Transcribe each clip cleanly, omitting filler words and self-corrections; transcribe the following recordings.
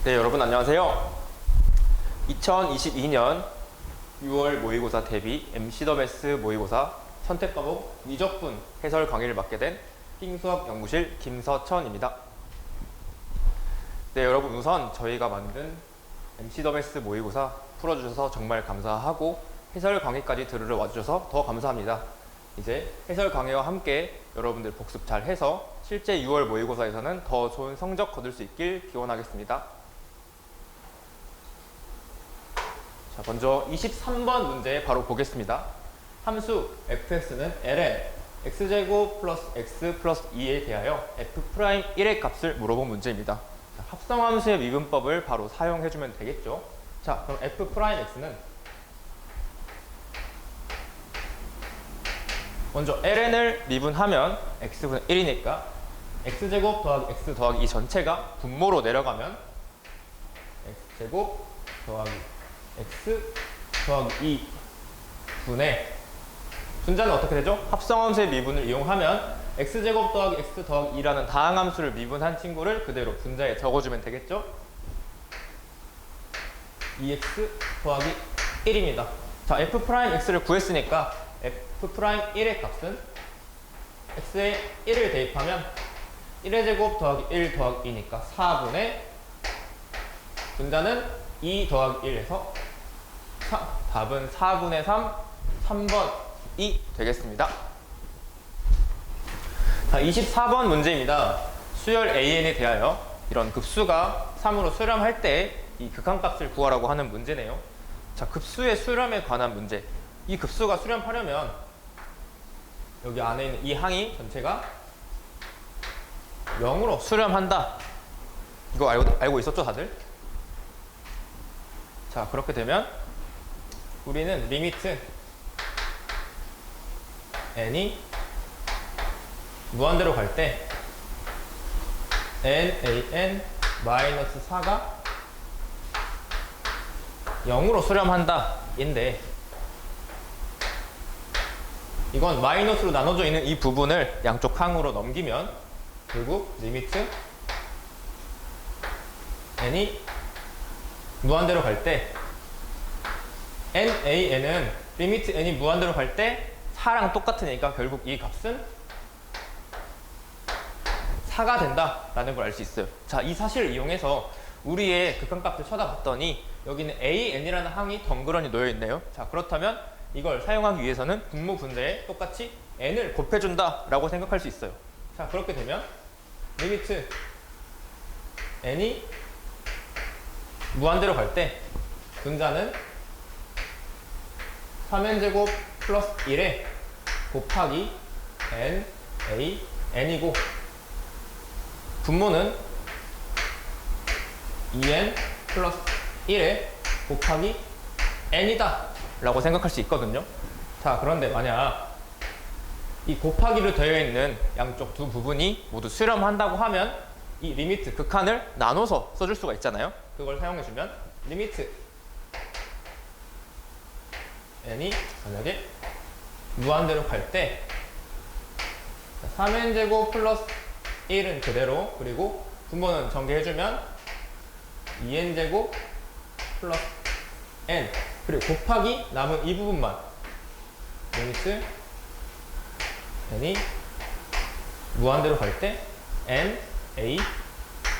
네, 여러분 안녕하세요. 2022년 6월 모의고사 대비 MC더매스 모의고사 선택 과목 미적분 해설 강의를 맡게 된 띵수학 연구실 김서천입니다. 네, 여러분 우선 저희가 만든 MC더매스 모의고사 풀어주셔서 정말 감사하고 해설 강의까지 들으러 와주셔서 더 감사합니다. 이제 해설 강의와 함께 여러분들 복습 잘 해서 실제 6월 모의고사에서는 더 좋은 성적 거둘 수 있길 기원하겠습니다. 자, 먼저 23번 문제 바로 보겠습니다. 함수 fx는 ln x제곱 플러스 x 플러스 2에 대하여 f'1의 값을 물어본 문제입니다. 자, 합성함수의 미분법을 바로 사용해주면 되겠죠. 자, 그럼 f'x는 먼저 ln을 미분하면 x분의 1이니까 x제곱 더하기 x 더하기 2 전체가 분모로 내려가면 x제곱 더하기 x 더하기 2분의 분자는 어떻게 되죠? 합성함수의 미분을 이용하면 x제곱 더하기 x 더하기 2라는 다항함수를 미분한 친구를 그대로 분자에 적어주면 되겠죠? 2x 더하기 1입니다. 자, f'x를 구했으니까 f'1의 값은 x에 1을 대입하면 1의 제곱 더하기 1 더하기 2니까 4분의 분자는 2 더하기 1에서 답은 4분의 3, 3번이 되겠습니다. 자, 24번 문제입니다. 수열 AN에 대하여 이런 급수가 3으로 수렴할 때 이 극한값을 구하라고 하는 문제네요. 자, 급수의 수렴에 관한 문제. 이 급수가 수렴하려면 여기 안에 있는 이 항이 전체가 0으로 수렴한다. 이거 알고 있었죠, 다들? 자, 그렇게 되면 우리는 리미트 n이 무한대로 갈 때 nan 마이너스 4가 0으로 수렴한다 인데, 이건 마이너스로 나눠져 있는 이 부분을 양쪽 항으로 넘기면 결국 리미트 n이 무한대로 갈 때 nan은 리미트 n이 무한대로 갈 때 4랑 똑같으니까 결국 이 값은 4가 된다라는 걸 알 수 있어요. 자, 이 사실을 이용해서 우리의 극한값을 찾아봤더니 여기는 an이라는 항이 덩그러니 놓여 있네요. 자, 그렇다면 이걸 사용하기 위해서는 분모 분자에 똑같이 n을 곱해준다 라고 생각할 수 있어요. 자, 그렇게 되면 리미트 n이 무한대로 갈 때 분자는 3n제곱 플러스 1에 곱하기 n, a, n이고 분모는 2n 플러스 1에 곱하기 n이다 라고 생각할 수 있거든요. 자, 그런데 만약 이 곱하기로 되어 있는 양쪽 두 부분이 모두 수렴한다고 하면 이 리미트 극한을 나눠서 써줄 수가 있잖아요. 그걸 사용해주면 리미트 n이 만약에 무한대로 갈 때 3n제곱 플러스 1은 그대로, 그리고 분모는 전개해주면 2n제곱 플러스 n, 그리고 곱하기 남은 이 부분만 리미트 n이 무한대로 갈 때 n, a,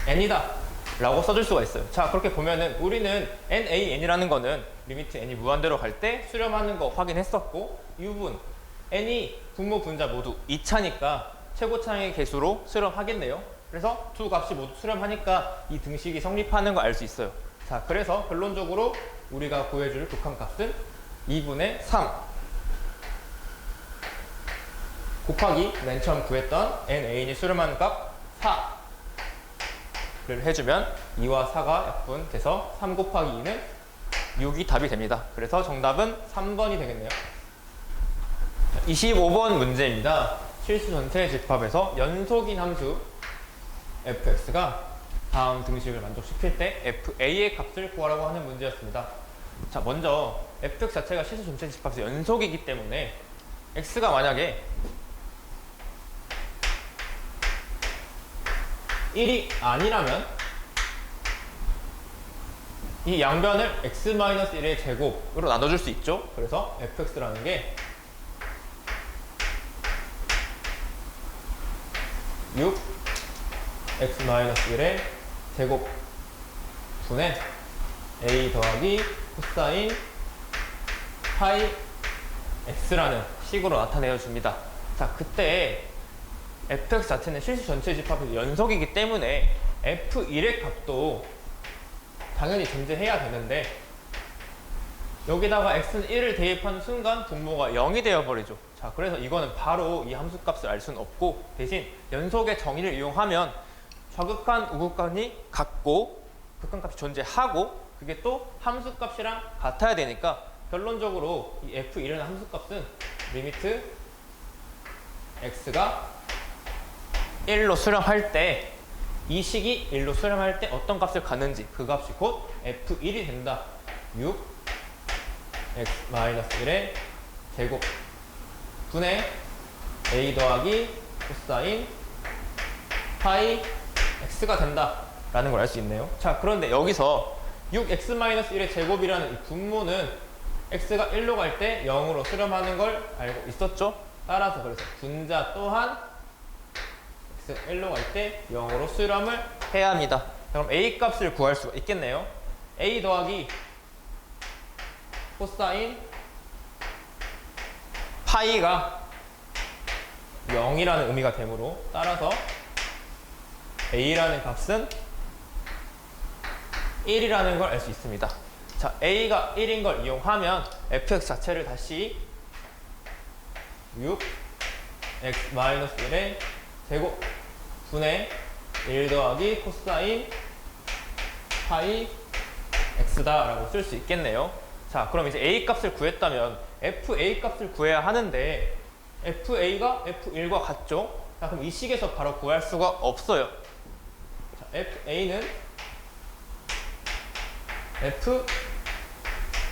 n이다 라고 써줄 수가 있어요. 자, 그렇게 보면은 우리는 n, a, n이라는 거는 리미트 n이 무한대로 갈 때 수렴하는 거 확인했었고, 이 부분 n이 분모 분자 모두 2차니까 최고차의 개수로 수렴하겠네요. 그래서 두 값이 모두 수렴하니까 이 등식이 성립하는 거 알 수 있어요. 자, 그래서 결론적으로 우리가 구해줄 극한값은 2분의 3 곱하기 맨 처음 구했던 nan이 수렴하는 값 4를 해주면 2와 4가 약분돼서 3 곱하기 2는 6이 답이 됩니다. 그래서 정답은 3번이 되겠네요. 25번 문제입니다. 실수 전체 집합에서 연속인 함수 fx가 다음 등식을 만족시킬 때 fa의 값을 구하라고 하는 문제였습니다. 자, 먼저 fx 자체가 실수 전체 집합에서 연속이기 때문에 x가 만약에 1이 아니라면 이 양변을 x-1의 제곱으로 나눠줄 수 있죠. 그래서 fx라는 게 6x-1의 제곱 분의 a 더하기 코사인 파이 x라는 식으로 나타내어 줍니다. 자, 그때 fx 자체는 실수 전체 집합의 연속이기 때문에 f1의 값도 당연히 존재해야 되는데 여기다가 x는 1을 대입하는 순간 분모가 0이 되어버리죠. 자, 그래서 이거는 바로 이 함수값을 알 수는 없고 대신 연속의 정의를 이용하면 좌극한 우극한이 같고 극한값이 존재하고 그게 또 함수값이랑 같아야 되니까 결론적으로 이 f1이라는 함수값은 리미트 x가 1로 수렴할 때 이 식이 1로 수렴할 때 어떤 값을 갖는지 그 값이 곧 f1이 된다. 6x-1의 제곱 분의 a 더하기 코사인 파이 x가 된다 라는 걸 알 수 있네요. 자, 그런데 여기서 6x-1의 제곱이라는 이 분모는 x가 1로 갈 때 0으로 수렴하는 걸 알고 있었죠. 따라서 그래서 분자 또한 x가 1로 갈 때 0으로 수렴을 해야 합니다. 그럼 a 값을 구할 수가 있겠네요. a 더하기 코사인 파이가 0이라는 의미가 되므로 따라서 a라는 값은 1이라는 걸 알 수 있습니다. 자, a가 1인 걸 이용하면 fx 자체를 다시 6x-1의 제곱 분의 1 더하기 코사인 파이 x다 라고 쓸 수 있겠네요. 자, 그럼 이제 a 값을 구했다면 fa 값을 구해야 하는데 fa가 f1과 같죠? 자, 그럼 이 식에서 바로 구할 수가 없어요. 자, fa는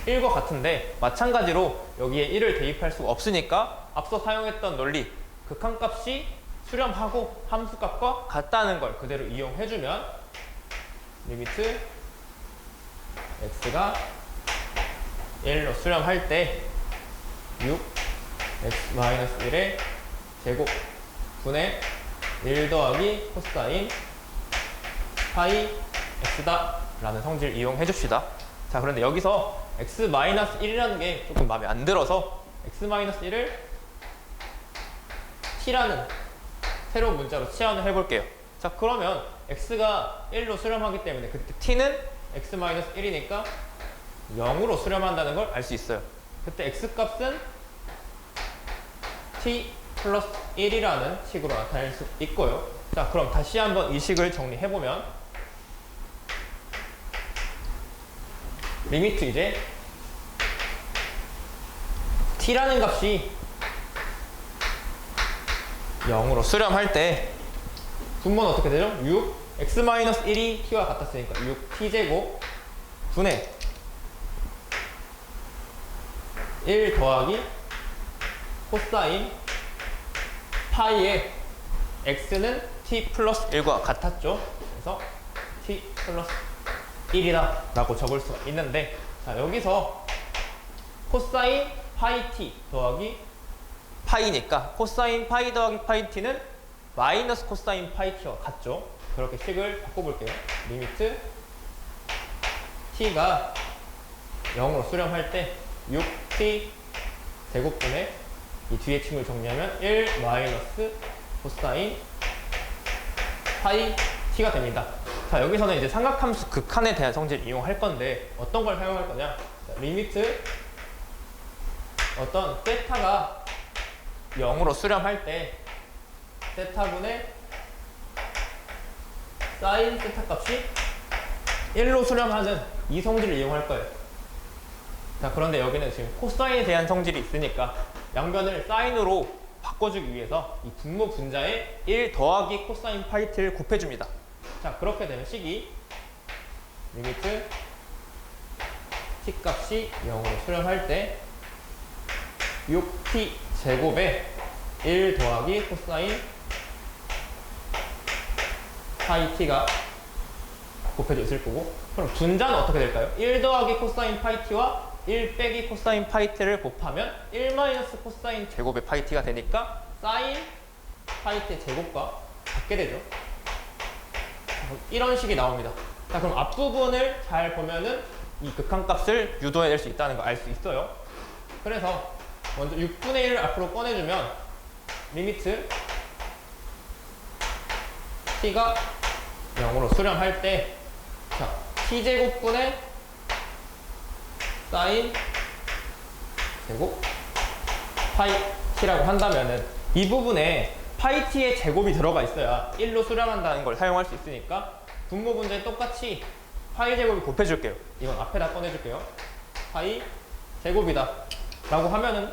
f1과 같은데 마찬가지로 여기에 1을 대입할 수가 없으니까 앞서 사용했던 논리 극한값이 수렴하고 함수값과 같다는 걸 그대로 이용해주면 리미트 x가 1로 수렴할 때 6x-1의 제곱 분의 1 더하기 코사인 파이 x다 라는 성질을 이용해 줍시다. 자, 그런데 여기서 x-1이라는 게 조금 마음에 안 들어서 x-1을 t라는 새로운 문자로 치환을 해볼게요. 자, 그러면 x가 1로 수렴하기 때문에 그때 t는 x-1이니까 0으로 수렴한다는 걸 알 수 있어요. 그때 x값은 t 플러스 1이라는 식으로 나타낼 수 있고요. 자, 그럼 다시 한번 이 식을 정리해보면 리미트 이제 t라는 값이 0으로 수렴할 때 분모는 어떻게 되죠? 6x-1이 t와 같았으니까 6t제곱 분의 1 더하기 코사인 파이의 x는 t 플러스 1과 같았죠. 그래서 t 플러스 1이다 라고 적을 수가 있는데, 자, 여기서 코사인 파이 t 더하기 파이니까 코사인 파이 더하기 파이 t는 마이너스 코사인 파이 t와 같죠. 그렇게 식을 바꿔볼게요. 리미트 t가 0으로 수렴할 때 6t 제곱분의 이 뒤에 층을 정리하면 1 마이너스 코사인 파이 t가 됩니다. 자, 여기서는 이제 삼각함수 극한에 대한 성질을 이용할 건데 어떤 걸 사용할 거냐? 자, 리미트 어떤 세타가 0으로 수렴할 때 세타분의 사인 세타 값이 1로 수렴하는 이 성질을 이용할 거예요. 자, 그런데 여기는 지금 코사인에 대한 성질이 있으니까 양변을 사인으로 바꿔주기 위해서 이 분모 분자에 1 더하기 코사인 파이 t를 곱해줍니다. 자, 그렇게 되면 식이 리미트 t 값이 0으로 수렴할 때 6t 제곱에 1 더하기 코사인 파이 t가 곱해져 있을 거고. 그럼 분자는 어떻게 될까요? 1 더하기 코사인 파이 t와 1 빼기 코사인 파이 t를 곱하면 1 마이너스 코사인 제곱의 파이 t가 되니까 사인 파이 t의 제곱과 같게 되죠. 이런 식이 나옵니다. 자, 그럼 앞부분을 잘 보면은 이 극한값을 유도해낼 수 있다는 거 알 수 있어요. 그래서 먼저 6분의 1을 앞으로 꺼내주면 리미트 t가 0으로 수렴할 때, 자, t제곱분의 사인 제곱 파이 t라고 한다면은 이 부분에 파이 t의 제곱이 들어가 있어야 1로 수렴한다는 걸 사용할 수 있으니까 분모 분자에 똑같이 파이 제곱을 곱해줄게요. 이건 앞에다 꺼내줄게요. 파이 제곱이다 라고 하면은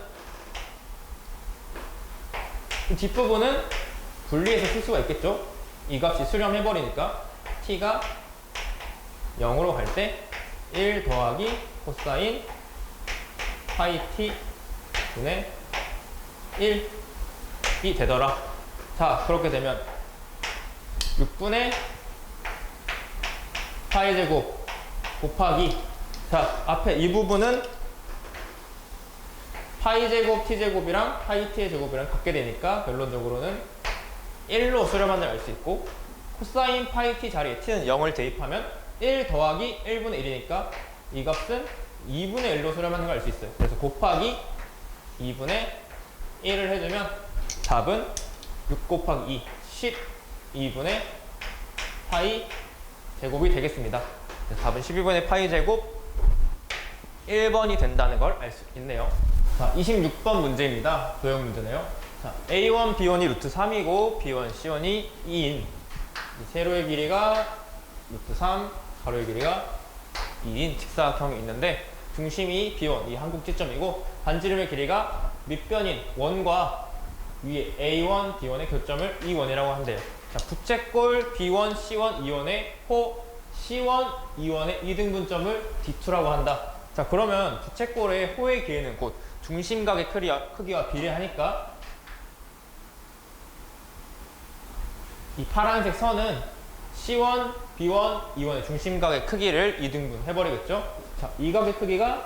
이 뒷부분은 분리해서 쓸 수가 있겠죠. 이 값이 수렴해버리니까 t가 0으로 갈 때 1 더하기 코사인 파이 t 분의 1이 되더라. 자, 그렇게 되면 6분의 파이 제곱 곱하기, 자, 앞에 이 부분은 파이 제곱 t제곱이랑 파이 t의 제곱이랑 같게 되니까 결론적으로는 1로 수렴한다고 알 수 있고, 코사인 파이 t 자리에 t는 0을 대입하면 1 더하기 1분의 1이니까 이 값은 2분의 1로 수렴하는 걸 알 수 있어요. 그래서 곱하기 2분의 1을 해주면 답은 6 곱하기 2, 12분의 파이 제곱이 되겠습니다. 답은 12분의 파이 제곱 1번이 된다는 걸 알 수 있네요. 자, 26번 문제입니다. 도형 문제네요. 자, A1, B1이 루트 3이고 B1, C1이 2인 세로의 길이가 루트 3, 가로의 길이가 2인 직사각형이 있는데 중심이 B1, 이 한국지점이고 반지름의 길이가 밑변인 원과 위에 A1, B1의 교점을 E1이라고 한대요. 자, 부채꼴 B1, C1, E1의 호 C1, E1의 이등분점을 D2라고 한다. 자, 그러면 부채꼴의 호의 길이는 곧 중심각의 크기와 비례하니까 이 파란색 선은 C1, B1, E1의 중심각의 크기를 2등분 해버리겠죠? 자, 이 각의 크기가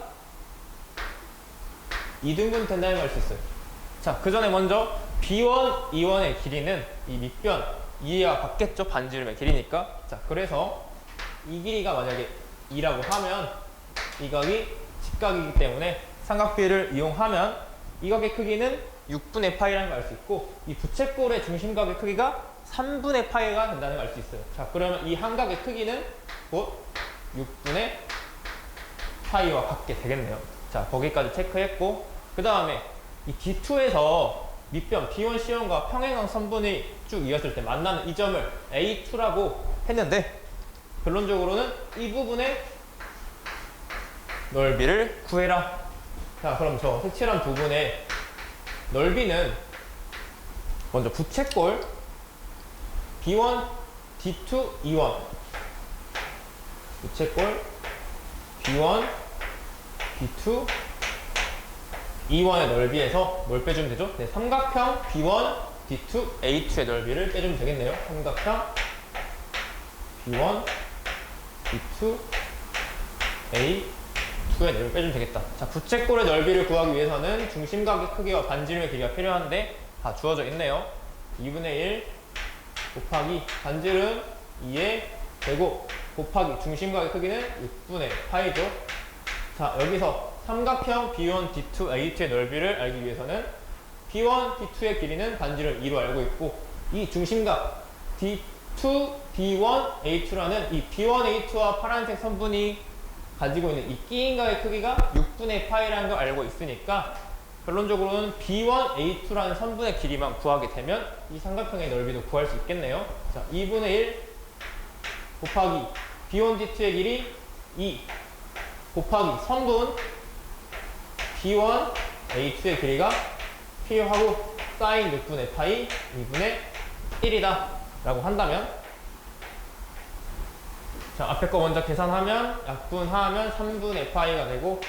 2등분 된다는 걸 알 수 있어요. 자, 그 전에 먼저 B1, E1의 길이는 이 밑변, 이해와 같겠죠? 반지름의 길이니까. 자, 그래서 이 길이가 만약에 2라고 하면 이 각이 직각이기 때문에 삼각비를 이용하면 이 각의 크기는 6분의 파이라는 걸 알 수 있고, 이 부채꼴의 중심각의 크기가 3분의 파이가 된다는 걸 알 수 있어요. 자, 그러면 이 한 각의 크기는 곧 6분의 파이와 같게 되겠네요. 자, 거기까지 체크했고, 그 다음에 이 D2에서 밑변 B1, C1과 평행한 선분이 쭉 이었을 때 만나는 이 점을 A2라고 했는데 결론적으로는 이 부분의 넓이를 구해라. 자, 그럼 저 색칠한 부분의 넓이는 먼저 부채꼴 B1, D2, E1 부채꼴 B1, B2, E1의 넓이에서 뭘 빼주면 되죠? 네, 삼각형 B1, D2, A2의 넓이를 빼주면 되겠네요. 삼각형 B1, D2, A2의 넓이를 빼주면 되겠다. 자, 부채꼴의 넓이를 구하기 위해서는 중심각의 크기와 반지름의 길이가 필요한데 다 주어져 있네요. 2분의 1 곱하기 반지름 2의 제곱 곱하기 중심각의 크기는 6분의 파이죠. 자, 여기서 삼각형 B1, D2, A2의 넓이를 알기 위해서는 B1, D2의 길이는 반지름 2로 알고 있고, 이 중심각 D2, B1, A2라는 이 B1, A2와 파란색 선분이 가지고 있는 이 끼인각의 크기가 6분의 파이라는 걸 알고 있으니까 결론적으로는 B1, A2라는 선분의 길이만 구하게 되면 이 삼각형의 넓이도 구할 수 있겠네요. 자, 2분의 1 곱하기 B1, D2의 길이 2 곱하기 선분 B1, A2의 길이가 필요하고 사인 6분의 파이 2분의 1이다 라고 한다면, 자, 앞에 거 먼저 계산하면 약분하면 3분의 파이가 되고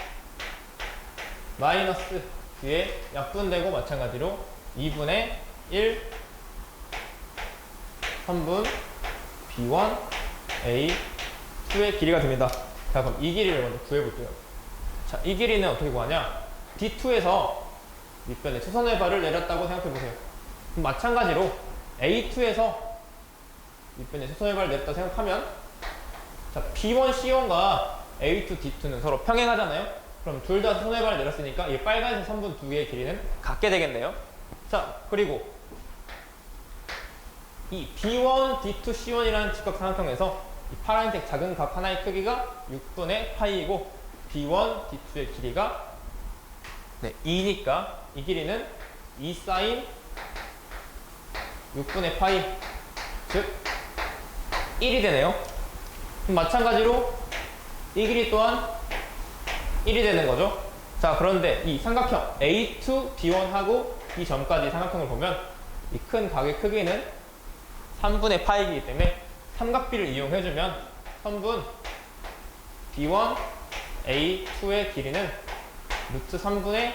마이너스 뒤에 약분되고 마찬가지로 2분의 1 3분 B1, A, D2의 길이가 됩니다. 자, 그럼 이 길이를 먼저 구해볼게요. 자, 이 길이는 어떻게 구하냐? D2에서 밑변에 최선의 발을 내렸다고 생각해보세요. 그럼 마찬가지로 A2에서 밑변에 최선의 발을 내렸다고 생각하면, 자, B1, C1과 A2, D2는 서로 평행하잖아요? 그럼 둘 다 최선의 발을 내렸으니까 이 빨간색 선분 두 개의 길이는 같게 되겠네요. 자, 그리고 이 B1, D2, C1이라는 직각삼각형에서 이 파란색 작은 각 하나의 크기가 6분의 파이이고 B1, D2의 길이가 2니까 이 길이는 2 사인 6분의 파이, 즉 1이 되네요. 그럼 마찬가지로 이 길이 또한 1이 되는 거죠. 자, 그런데 이 삼각형 A2, B1하고 이 점까지 삼각형을 보면 이 큰 각의 크기는 3분의 파이이기 때문에 삼각비를 이용해주면 선분 B1, A2의 길이는 루트 3분의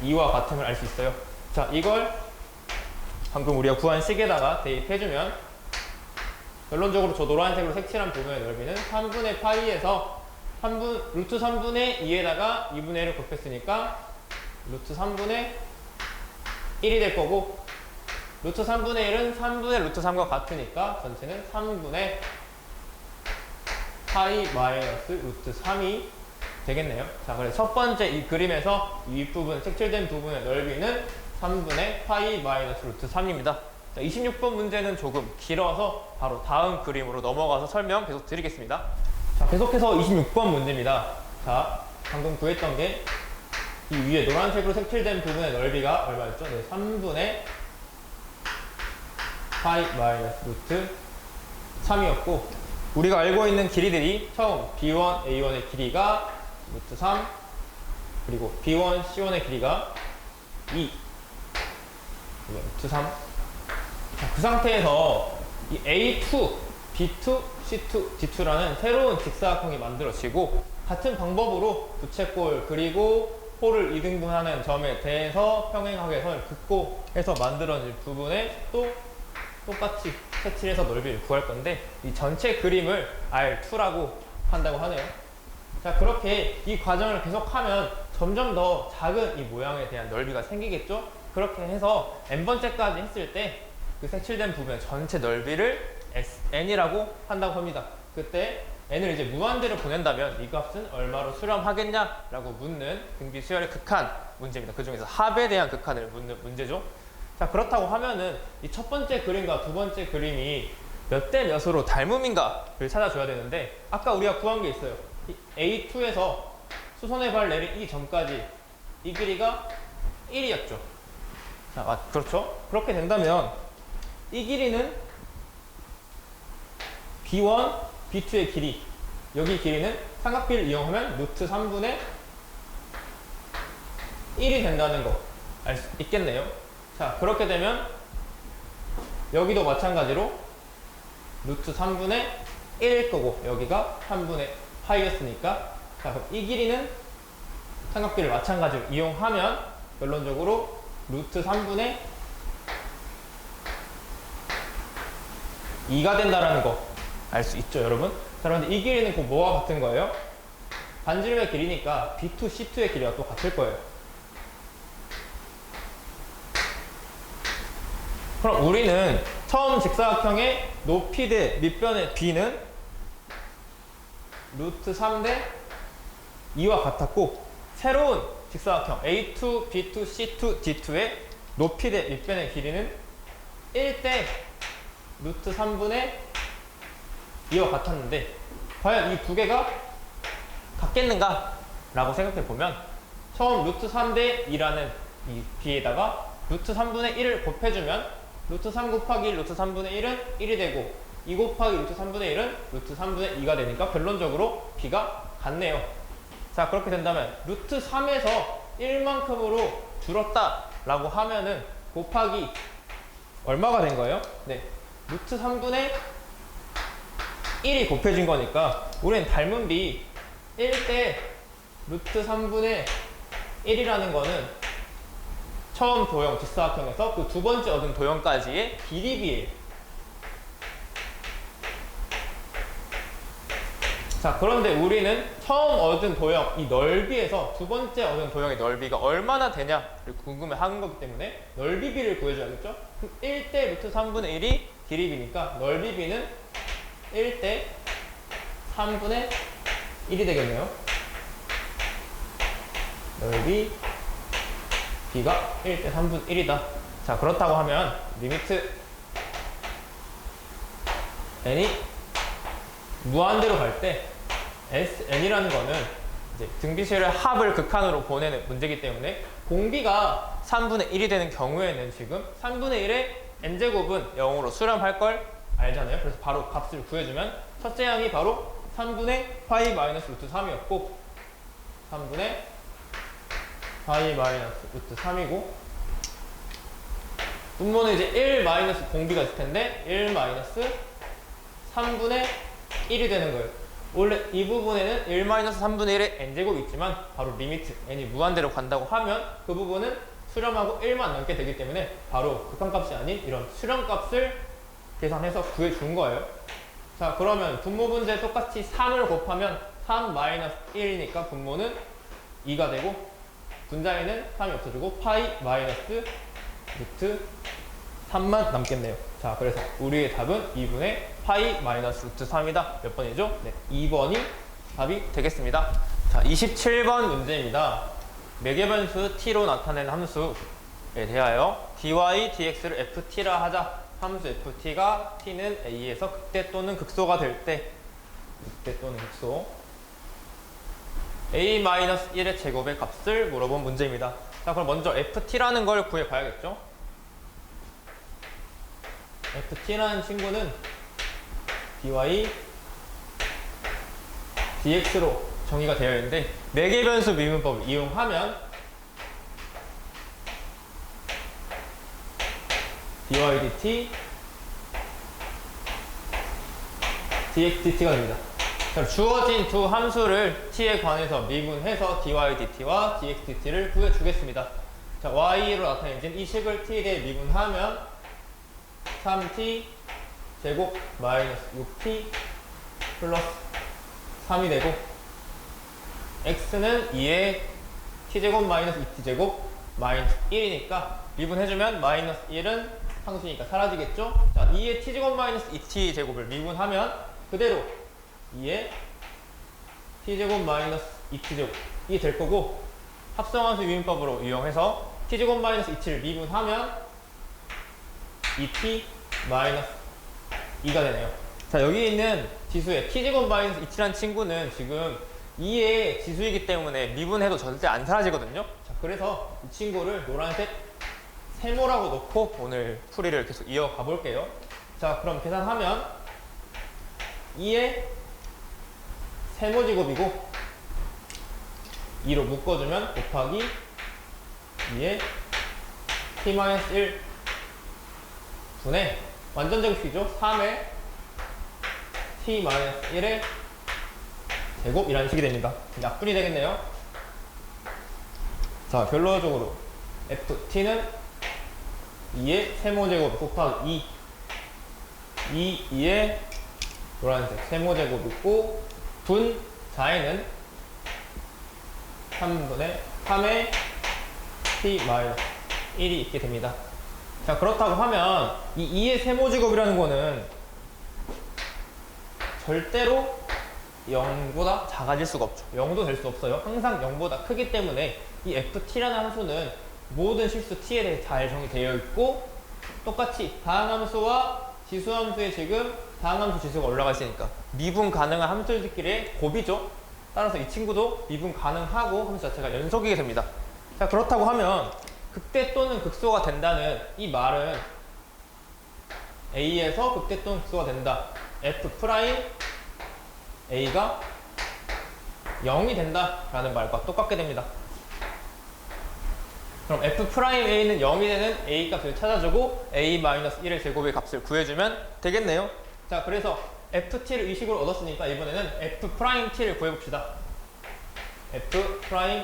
2와 같음을 알 수 있어요. 자, 이걸 방금 우리가 구한 식에다가 대입해주면 결론적으로 저 노란색으로 색칠한 부분의 넓이는 3분의 파이에서 루트 3분의 2에다가 2분의 1을 곱했으니까 루트 3분의 1이 될 거고, 루트 3분의 1은 3분의 루트 3과 같으니까 전체는 3분의 파이 마이너스 루트 3이 되겠네요. 자, 그래서 첫 번째 이 그림에서 이 윗부분, 색칠된 부분의 넓이는 3분의 파이 마이너스 루트 3입니다. 자, 26번 문제는 조금 길어서 바로 다음 그림으로 넘어가서 설명 계속 드리겠습니다. 자, 계속해서 26번 문제입니다. 자, 방금 구했던 게 이 위에 노란색으로 색칠된 부분의 넓이가 얼마였죠? 네, 3분의 파이 마이너스 루트 3이었고, 우리가 알고 있는 길이들이 처음 B1, A1의 길이가 루트 3, 그리고 B1, C1의 길이가 2, 루트 3. 자, 그 상태에서 이 A2, B2, C2, D2라는 새로운 직사각형이 만들어지고, 같은 방법으로 부채꼴 그리고 홀을 이등분하는 점에 대해서 평행하게 선을 긋고 해서 만들어진 부분에 또 똑같이 색칠해서 넓이를 구할 건데, 이 전체 그림을 R2라고 한다고 하네요. 자, 그렇게 이 과정을 계속하면 점점 더 작은 이 모양에 대한 넓이가 생기겠죠? 그렇게 해서 n번째까지 했을 때 그 색칠된 부분의 전체 넓이를 n이라고 한다고 합니다. 그때 n을 이제 무한대로 보낸다면 이 값은 얼마로 수렴하겠냐라고 묻는 등비 수열의 극한 문제입니다. 그 중에서 합에 대한 극한을 묻는 문제죠. 자, 그렇다고 하면은 이 첫 번째 그림과 두 번째 그림이 몇 대 몇으로 닮음인가를 찾아줘야 되는데, 아까 우리가 구한 게 있어요. 이 A2에서 수선의 발 내린 이 점까지 이 길이가 1이었죠. 자, 그렇죠. 그렇게 된다면 이 길이는 B1, B2의 길이, 여기 길이는 삼각비를 이용하면 루트 3분의 1이 된다는 거 알 수 있겠네요. 자, 그렇게 되면 여기도 마찬가지로 루트 3분의 1일 거고, 여기가 3분의 파이였으니까, 자, 그럼 이 길이는 삼각비를 마찬가지로 이용하면 결론적으로 루트 3분의 2가 된다는 거 알 수 있죠, 여러분? 자, 그런데 이 길이는 곧 뭐와 같은 거예요? 반지름의 길이니까 B2, C2의 길이가 또 같을 거예요. 그럼 우리는 처음 직사각형의 높이 대 밑변의 B는 루트 3 대 2와 같았고, 새로운 직사각형 A2, B2, C2, D2의 높이 대 밑변의 길이는 1 대 루트 3분의 2와 같았는데, 과연 이 두 개가 같겠는가? 라고 생각해 보면, 처음 루트 3 대 2라는 이 B에다가 루트 3분의 1을 곱해주면 루트 3 곱하기 1, 루트 3분의 1은 1이 되고, 2 곱하기 루트 3분의 1은 루트 3분의 2가 되니까 결론적으로 B가 같네요. 자, 그렇게 된다면 루트 3에서 1만큼으로 줄었다 라고 하면은 곱하기 얼마가 된 거예요? 네, 루트 3분의 1이 곱해진 거니까 우리는 닮은 B 1대 루트 3분의 1이라는 거는 처음 도형 직사각형에서 그 두 번째 얻은 도형까지의 비리비예요. 자, 그런데 우리는 처음 얻은 도형, 이 넓이에서 두 번째 얻은 도형의 넓이가 얼마나 되냐를 궁금해 하는 거기 때문에 넓이 비를 구해줘야겠죠? 그럼 1대 루트 3분의 1이 길이 비니까 넓이 비는 1대 3분의 1이 되겠네요. 넓이 b가 1대 3분의 1이다. 자, 그렇다고 하면 리미트 n이 무한대로 갈 때 Sn이라는 거는 이제 등비실의 합을 극한으로 보내는 문제이기 때문에 공비가 3분의 1이 되는 경우에는 지금 3분의 1의 n제곱은 0으로 수렴할 걸 알잖아요. 그래서 바로 값을 구해주면 첫째 항이 바로 3분의 파이 마이너스 루트 3이었고 3분의 파이 마이너스 루트 3이고 분모는 이제 1 마이너스 공비가 있을 텐데 1 마이너스 3분의 1이 되는 거예요. 원래 이 부분에는 1 마이너스 3분의 1의 n제곱이 있지만 바로 리미트 n이 무한대로 간다고 하면 그 부분은 수렴하고 1만 넘게 되기 때문에 바로 극한값이 아닌 이런 수렴값을 계산해서 구해준 거예요. 자, 그러면 분모 분자에 똑같이 3을 곱하면 3 마이너스 1이니까 분모는 2가 되고 분자에는 3이 없어지고 파이 마이너스 루트 3만 남겠네요. 자, 그래서 우리의 답은 2분의 파이 마이너스 루트 3이다. 몇 번이죠? 네, 2번이 답이 되겠습니다. 자, 27번 문제입니다. 매개변수 t로 나타낸 함수에 대하여 dy, dx를 ft라 하자. 함수 ft가 t는 a에서 극대 또는 극소가 될 때 극대 또는 극소 a-1의 제곱의 값을 물어본 문제입니다. 자, 그럼 먼저 ft라는 걸 구해봐야겠죠? ft라는 친구는 dy, dx로 정의가 되어 있는데 매개변수 미분법을 이용하면 dy dt, dx dt가 됩니다. 자, 주어진 두 함수를 t에 관해서 미분해서 dy dt와 dx dt를 구해주겠습니다. 자, y로 나타내진 이 식을 t에 대해 미분하면 3t 제곱 마이너스 6t 플러스 3이 되고 x는 2의 t제곱 마이너스 2t제곱 마이너스 1이니까 미분해주면 마이너스 1은 상수니까 사라지겠죠? 자, 2의 t제곱 마이너스 2t제곱을 미분하면 그대로 2의 t제곱 마이너스 2t제곱이 될 거고 합성함수 미분법으로 이용해서 t제곱 마이너스 2t를 미분하면 2t 마이너스 2가 되네요. 자, 여기 있는 지수의 t제곱 마이너스 2t라는 친구는 지금 2의 지수이기 때문에 미분해도 절대 안 사라지거든요. 자, 그래서 이 친구를 노란색 세모라고 놓고 오늘 풀이를 계속 이어가 볼게요. 자, 그럼 계산하면 2의 세모제곱이고 2로 묶어주면 곱하기 2의 t-1 분의 완전 제곱식이죠. 3의 t-1의 제곱이라는 식이 됩니다. 약분이 되겠네요. 자, 결론적으로 ft는 2의 세모제곱 곱하기 2의 노란색 세모제곱 있고 분자에는 3분의 3의 t-1이 있게 됩니다. 자, 그렇다고 하면 이 2의 세모제곱이라는 거는 절대로 0보다 작아질 수가 없죠. 0도 될 수 없어요. 항상 0보다 크기 때문에 이 ft라는 함수는 모든 실수 t에 대해 잘 정의되어 있고 똑같이 다항함수와 지수함수의 지금 다항함수 지수가 올라가 있으니까 미분 가능한 함수들끼리의 곱이죠. 따라서 이 친구도 미분 가능하고 함수 자체가 연속이게 됩니다. 자, 그렇다고 하면 극대 또는 극소가 된다는 이 말은 A에서 극대 또는 극소가 된다. F 프라임 A가 0이 된다라는 말과 똑같게 됩니다. 그럼 F 프라임 A는 0이 되는 A 값을 찾아주고 A-1의 제곱의 값을 구해주면 되겠네요. 자, 그래서 FT를 이 식으로 얻었으니까 이번에는 F 프라임 T를 구해봅시다. F 프라임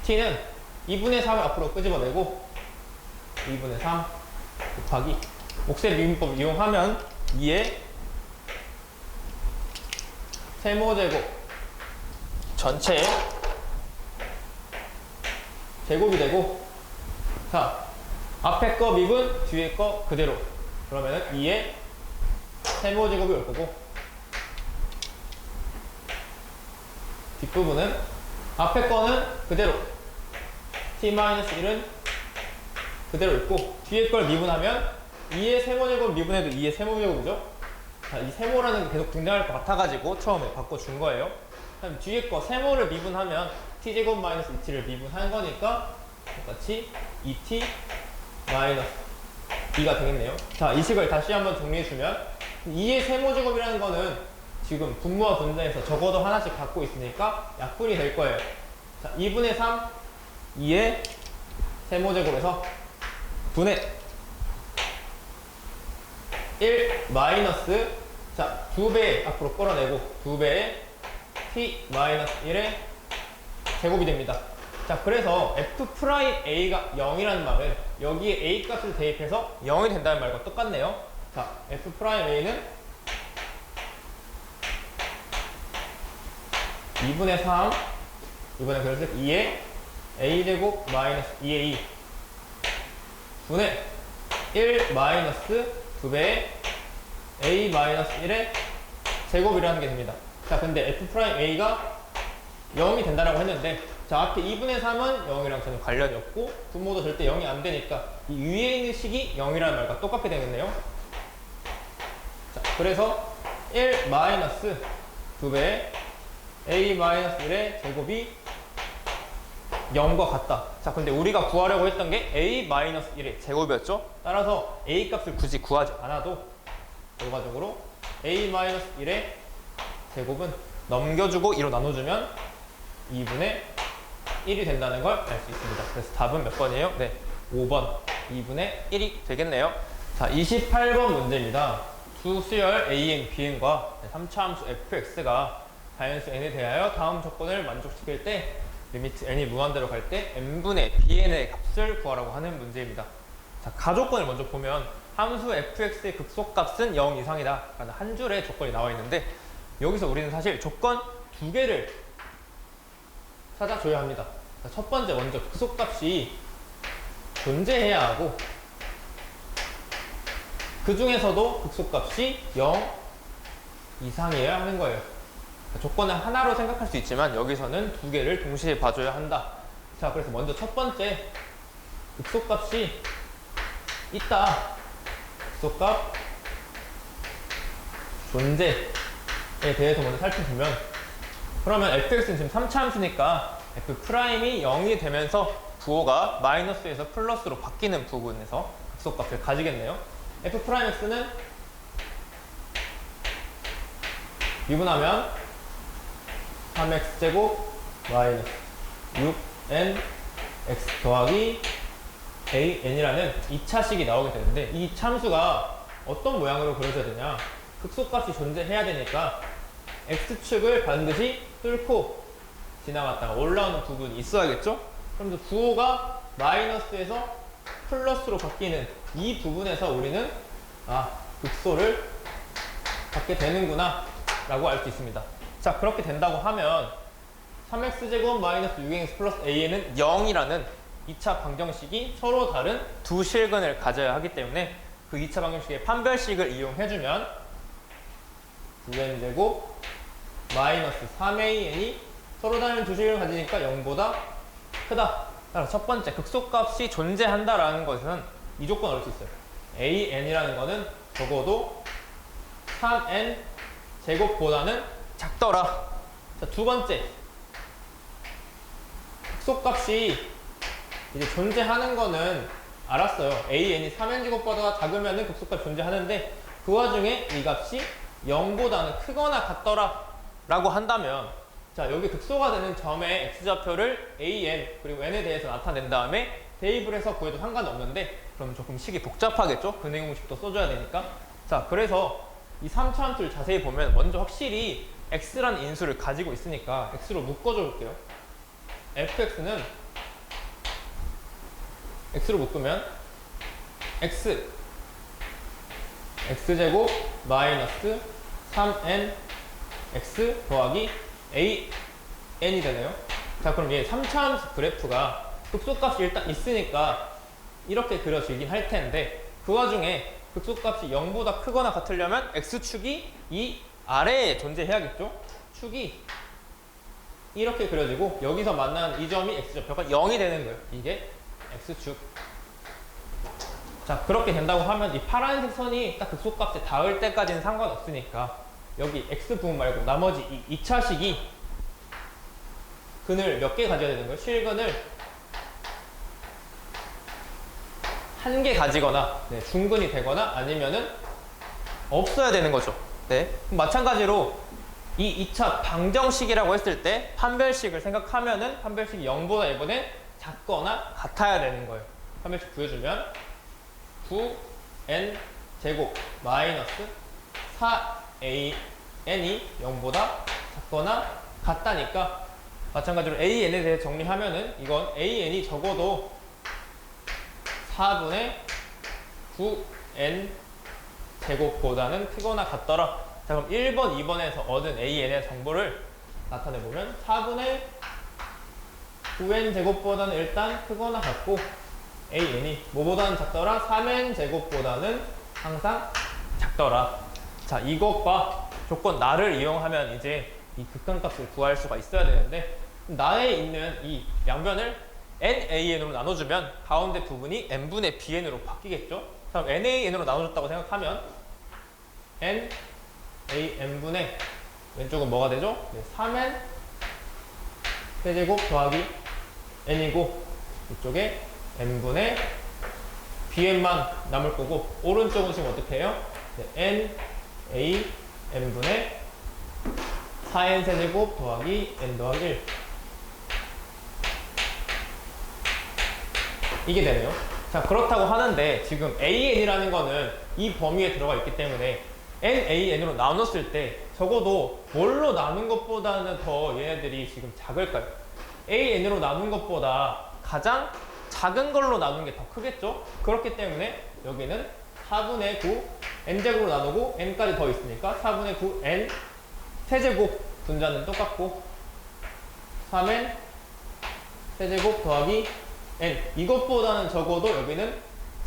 T는 2분의 3을 앞으로 끄집어내고 2분의 3 곱하기 옥셀 미분법을 이용하면 2의 세모제곱 전체의 제곱이 되고, 자, 앞에 거 미분, 뒤에 거 그대로. 그러면은 2의 세모제곱이 올 거고, 뒷부분은 앞에 거는 그대로 t-1은 그대로 있고, 뒤에 걸 미분하면 2의 세모제곱 미분해도 2의 세모제곱이죠. 자, 이 세모라는 게 계속 등장할 것 같아가지고 처음에 바꿔준 거예요. 그럼 뒤에 거 세모를 미분하면 t제곱 마이너스 2t를 미분한 거니까 똑같이 2t 마이너스 2가 되겠네요. 자, 이 식을 다시 한번 정리해주면 2의 세모제곱이라는 거는 지금 분모와 분자에서 적어도 하나씩 갖고 있으니까 약분이 될 거예요. 자, 2분의 3 2의 세모제곱에서 분의 1 마이너스, 자, 2배 앞으로 끌어내고 2배의 t 마이너스 1의 제곱이 됩니다. 자, 그래서 f'A가 0이라는 말은 여기에 A 값을 대입해서 0이 된다는 말과 똑같네요. 자, f'A는 2분의 3 이번에 그래서 2의 A제곱 마이너스 2의 2 분의 1 마이너스 2배의 A 마이너스 1의 제곱이라는 게 됩니다. 자, 근데 f'A가 0이 된다라고 했는데, 자, 앞에 2분의 3은 0이랑 전혀 관련이 없고 분모도 절대 0이 안 되니까 이 위에 있는 식이 0이라는 말과 똑같게 되겠네요. 자, 그래서 1 마이너스 2배의 A 마이너스 1의 제곱이 0과 같다. 자, 근데 우리가 구하려고 했던 게 A 마이너스 1의 제곱이었죠? 따라서 A 값을 굳이 구하지 않아도 결과적으로 A 마이너스 1의 제곱은 넘겨주고 2로 나눠주면 2분의 1이 된다는 걸 알 수 있습니다. 그래서 답은 몇 번이에요? 네, 5번 2분의 1이 되겠네요. 자, 28번 문제입니다. 두 수열 AN, BN과 3차 함수 fx가 자연수 n에 대하여 다음 조건을 만족시킬 때 리미트 n이 무한대로 갈 때 n분의 bn의 값을 구하라고 하는 문제입니다. 자, 가조건을 먼저 보면 함수 fx의 극소값은 0 이상이다 라는 한 줄의 조건이 나와 있는데, 여기서 우리는 사실 조건 두 개를 찾아줘야 합니다. 자, 첫 번째 먼저 극소값이 존재해야 하고, 그 중에서도 극소값이 0 이상이어야 하는 거예요. 조건을 하나로 생각할 수 있지만 여기서는 두 개를 동시에 봐줘야 한다. 자, 그래서 먼저 첫 번째 극소값이 있다. 극소값 존재에 대해서 먼저 살펴보면, 그러면 fx는 지금 3차 함수니까 f'이 0이 되면서 부호가 마이너스에서 플러스로 바뀌는 부분에서 극소값을 가지겠네요. f'x는 미분하면 3x제곱 마이너스 6n x 더하기 an이라는 2차식이 나오게 되는데, 이 참수가 어떤 모양으로 그려져야 되냐, 극소값이 존재해야 되니까 x축을 반드시 뚫고 지나갔다가 올라오는 부분이 있어야겠죠? 그럼 부호가 마이너스에서 플러스로 바뀌는 이 부분에서 우리는 극소를 갖게 되는구나 라고 알 수 있습니다. 자, 그렇게 된다고 하면 3x제곱 마이너스 6x 플러스 an은 0이라는 2차 방정식이 서로 다른 두 실근을 가져야 하기 때문에 그 2차 방정식의 판별식을 이용해주면 9n제곱 마이너스 3an이 서로 다른 두 실근을 가지니까 0보다 크다. 따라서 첫 번째 극소값이 존재한다라는 것은 이 조건을 얻을 수 있어요. an이라는 거는 적어도 3n 제곱보다는 작더라. 자, 두 번째 극소값이 이제 존재하는 거는 알았어요. an이 3n제곱보다 작으면 극소값이 존재하는데, 그 와중에 이 값이 0보다는 크거나 같더라 라고 한다면, 자, 여기 극소가 되는 점의 x좌표를 an 그리고 n에 대해서 나타낸 다음에 대입을 해서 구해도 상관없는데, 그럼 조금 식이 복잡하겠죠? 근해 공식도 써줘야 되니까. 자, 그래서 이 3차 함수를 자세히 보면 먼저 확실히 x라는 인수를 가지고 있으니까 x로 묶어줘 볼게요. fx는 x로 묶으면 x제곱 마이너스 3n x 더하기 a n이 되네요. 자, 그럼 얘 3차함수 그래프가 극소값이 일단 있으니까 이렇게 그려지긴 할 텐데, 그 와중에 극소값이 0보다 크거나 같으려면 x축이 이 아래에 존재해야겠죠? 축이 이렇게 그려지고 여기서 만나는 이 점이 x좌표가 0이 되는 거예요. 이게 x축. 자, 그렇게 된다고 하면 이 파란색 선이 딱 극소값에 닿을 때까지는 상관없으니까 여기 x 부분 말고 나머지 이 2차식이 근을 몇 개 가져야 되는 거예요? 실근을 한 개 가지거나, 네, 중근이 되거나 아니면은 없어야 되는 거죠. 네. 마찬가지로 이 2차 방정식이라고 했을 때 판별식을 생각하면은 판별식이 0보다 이번엔 작거나 같아야 되는 거예요. 판별식 구해주면 9n 제곱 마이너스 4an이 0보다 작거나 같다니까, 마찬가지로 an에 대해 정리하면은 이건 an이 적어도 4분의 9n 제곱보다는 크거나 같더라. 자, 그럼 1번, 2번에서 얻은 an의 정보를 나타내보면 4분의 9n 제곱보다는 일단 크거나 같고, an이 뭐보다는 작더라? 3n 제곱보다는 항상 작더라. 자, 이것과 조건 나를 이용하면 이제 이 극한값을 구할 수가 있어야 되는데, 나에 있는 이 양변을 nan으로 나눠주면 가운데 부분이 n분의 bn으로 바뀌겠죠? 그럼 nan으로 나눠줬다고 생각하면 n분의 왼쪽은 뭐가 되죠? 네, 3n 세제곱 더하기 n이고 이쪽에 n분의 bn만 남을 거고, 오른쪽은 지금 어떻게 해요? 네, n분의 4n 세제곱 더하기 n 더하기 1 이게 되네요. 자, 그렇다고 하는데 지금 an이라는 거는 이 범위에 들어가 있기 때문에 nan으로 나눴을 때 적어도 뭘로 나눈 것보다는 더 얘네들이 지금 작을까요? an으로 나눈 것보다 가장 작은 걸로 나눈 게 더 크겠죠? 그렇기 때문에 여기는 4분의 9 n제곱으로 나누고 n까지 더 있으니까 4분의 9 n 세제곱 분자는 똑같고 3n 세제곱 더하기 n, 이것보다는 적어도 여기는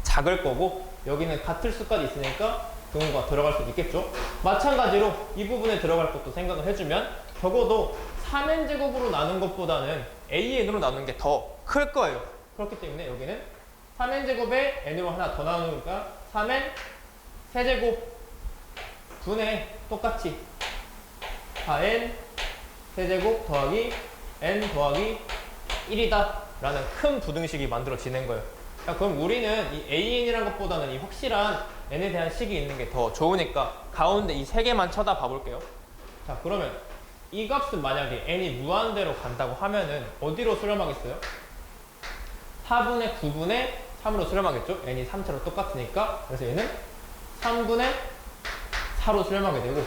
작을 거고 여기는 같을 수까지 있으니까 등호가 들어갈 수 있겠죠. 마찬가지로 이 부분에 들어갈 것도 생각을 해주면 적어도 3n제곱으로 나눈 것보다는 an으로 나눈 게 더 클 거예요. 그렇기 때문에 여기는 3n제곱에 n으로 하나 더 나누니까 3n 세제곱 분의 똑같이 4n 세제곱 더하기 n 더하기 1이다 라는 큰 부등식이 만들어지는 거예요. 자, 그럼 우리는 이 an이라는 것보다는 이 확실한 n에 대한 식이 있는 게 더 좋으니까 가운데 이 세 개만 쳐다봐 볼게요. 자, 그러면 이 값은 만약에 n이 무한대로 간다고 하면은 어디로 수렴하겠어요? 4분의 9분의 3으로 수렴하겠죠? n이 3차로 똑같으니까. 그래서 얘는 3분의 4로 수렴하게 되고,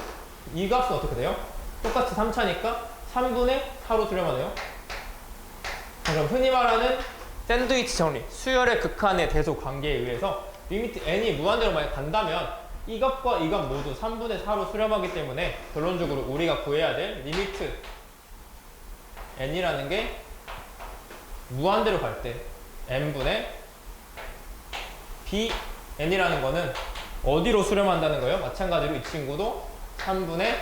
이 값은 어떻게 돼요? 똑같이 3차니까 3분의 4로 수렴하네요. 그럼 흔히 말하는 샌드위치 정리, 수열의 극한의 대소 관계에 의해서 리미트 n이 무한대로 만약 간다면 이것과 이것 모두 3분의 4로 수렴하기 때문에 결론적으로 우리가 구해야 될 리미트 n이라는 게 무한대로 갈 때 n분의 bn이라는 거는 어디로 수렴한다는 거예요? 마찬가지로 이 친구도 3분의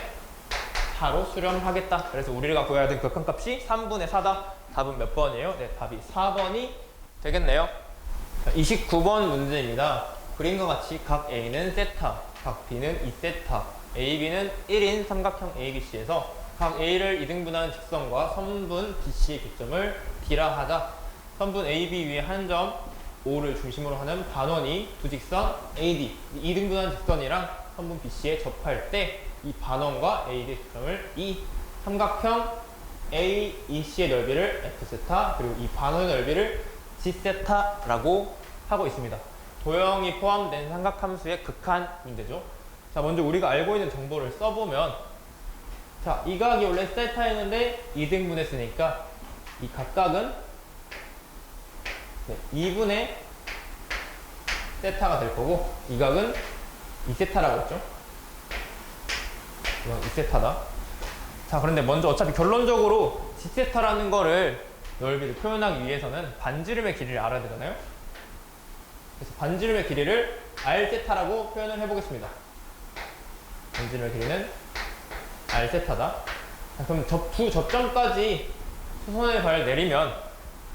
4로 수렴하겠다. 그래서 우리가 구해야 될 극한값이 3분의 4다. 답은 몇 번이에요? 네, 답이 4번이 되겠네요. 자, 29번 문제입니다. 그림과 같이 각 A는 세타, 각 B는 2세타, AB는 1인 삼각형 ABC에서 각 A를 2등분하는 직선과 선분 BC의 교점을 D라 하자. 선분 AB 위에 한 점 O를 중심으로 하는 반원이 두 직선 AD, 2등분하는 직선이랑 선분 BC에 접할 때 이 반원과 AD의 교점을 이 삼각형 AEC의 넓이를 F세타, 그리고 이 반원의 넓이를 G세타라고 하고 있습니다. 도형이 포함된 삼각함수의 극한 문제죠. 자, 먼저 우리가 알고 있는 정보를 써보면, 자, 이 각이 원래 세타였는데 2등분했으니까 이 각각은 2분의 세타가 될 거고, 이 각은 2세타라고 했죠. 이건 2세타다. 자, 그런데 먼저 어차피 결론적으로 G세타라는 거를 넓이를 표현하기 위해서는 반지름의 길이를 알아야 되잖아요. 그래서 반지름의 길이를 R세타라고 표현을 해보겠습니다. 반지름의 길이는 R세타다. 자, 그럼 두 접점까지 수선의 발을 내리면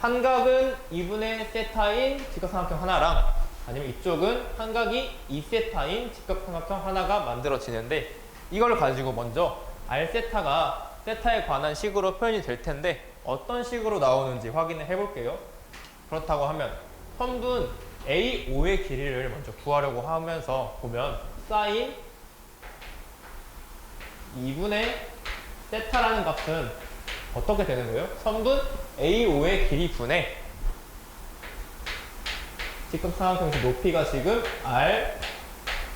한 각은 2분의 세타인 직각삼각형 하나랑 아니면 이쪽은 한 각이 2세타인 직각삼각형 하나가 만들어지는데, 이걸 가지고 먼저 R세타가 세타에 관한 식으로 표현이 될 텐데 어떤 식으로 나오는지 확인을 해볼게요. 그렇다고 하면 선분 A5의 길이를 먼저 구하려고 하면서 보면 사인 2분의 세타라는 값은 어떻게 되는 거예요? 선분 A5의 길이 분의 직각삼각형식 높이가 지금 R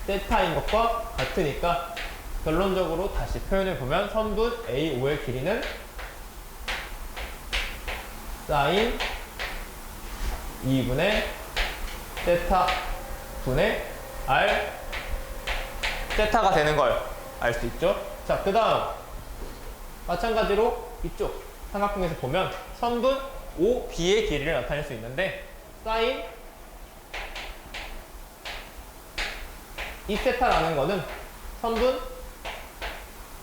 세타인 것과 같으니까 결론적으로 다시 표현을 보면 선분 A5의 길이는 사인 2분의 세타 분의 R 세타가 되는 걸 알 수 있죠. 자, 그 다음 마찬가지로 이쪽 삼각형에서 보면 선분 OB의 길이를 나타낼 수 있는데 사인 2세타라는 거는 선분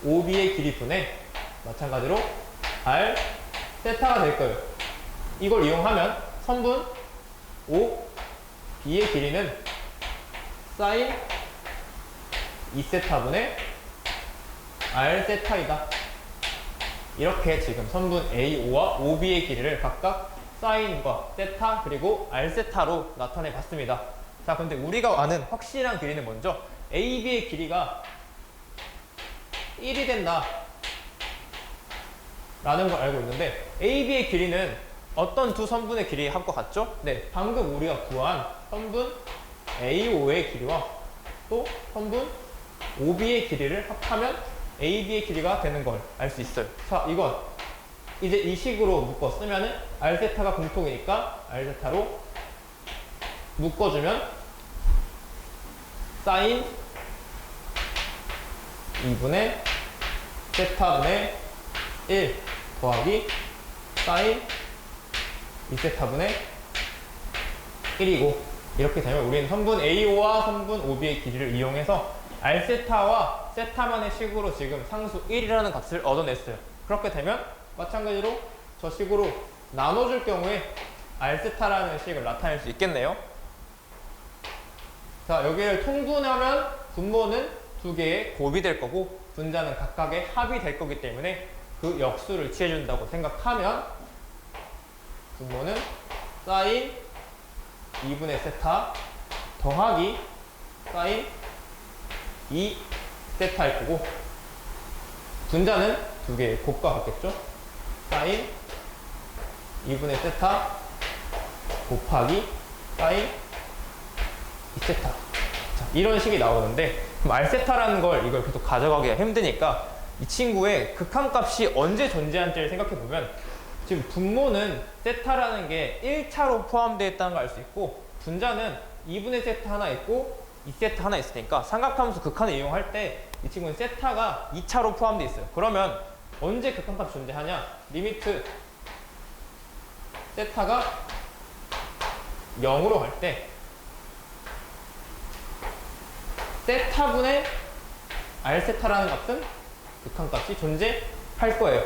OB의 길이 분의 마찬가지로 R 세타가 될 거예요. 이걸 이용하면 선분 OB의 길이는 사인 2세타분의 R 세타이다. 이렇게 지금 선분 A5와 OB의 길이를 각각 사인과 세타 그리고 R 세타로 나타내 봤습니다. 자, 근데 우리가 아는 확실한 길이는 먼저 AB의 길이가 1이 된다 라는 걸 알고 있는데, AB의 길이는 어떤 두 선분의 길이 합과 같죠? 네, 방금 우리가 구한 선분 A5의 길이와 또 선분 OB의 길이를 합하면 AB의 길이가 되는 걸 알 수 있어요. 자, 이건 이제 이 식으로 묶어 쓰면은 R세타가 공통이니까 R세타로 묶어주면 사인 2분의 세타분의 1 더하기 사인 2세타분의 1이고, 이렇게 되면 우리는 선분 A5와 선분 OB의 길이를 이용해서 R세타와 세타만의 식으로 지금 상수 1이라는 값을 얻어냈어요. 그렇게 되면 마찬가지로 저 식으로 나눠줄 경우에 R세타라는 식을 나타낼 수 있겠네요. 자, 여기를 통분하면 분모는 두 개의 곱이 될 거고 분자는 각각의 합이 될 거기 때문에 그 역수를 취해준다고 생각하면 분모는 사인 2분의 세타 더하기 사인 2세타일 거고, 분자는 두 개의 곱과 같겠죠? 사인 2분의 세타 곱하기 사인 2세타. 자, 이런 식이 나오는데, 그럼 R세타라는 걸 이걸 계속 가져가기가 힘드니까 이 친구의 극한값이 언제 존재한지를 생각해보면 지금 분모는 세타라는 게 1차로 포함되어 있다는 걸 알 수 있고, 분자는 2분의 세타 하나 있고 2세타 하나 있으니까 삼각함수 극한을 이용할 때 이 친구는 세타가 2차로 포함되어 있어요. 그러면 언제 극한값이 존재하냐? 리미트 세타가 0으로 갈 때 세타분의 R세타라는 값은 극한값이 존재할 거예요.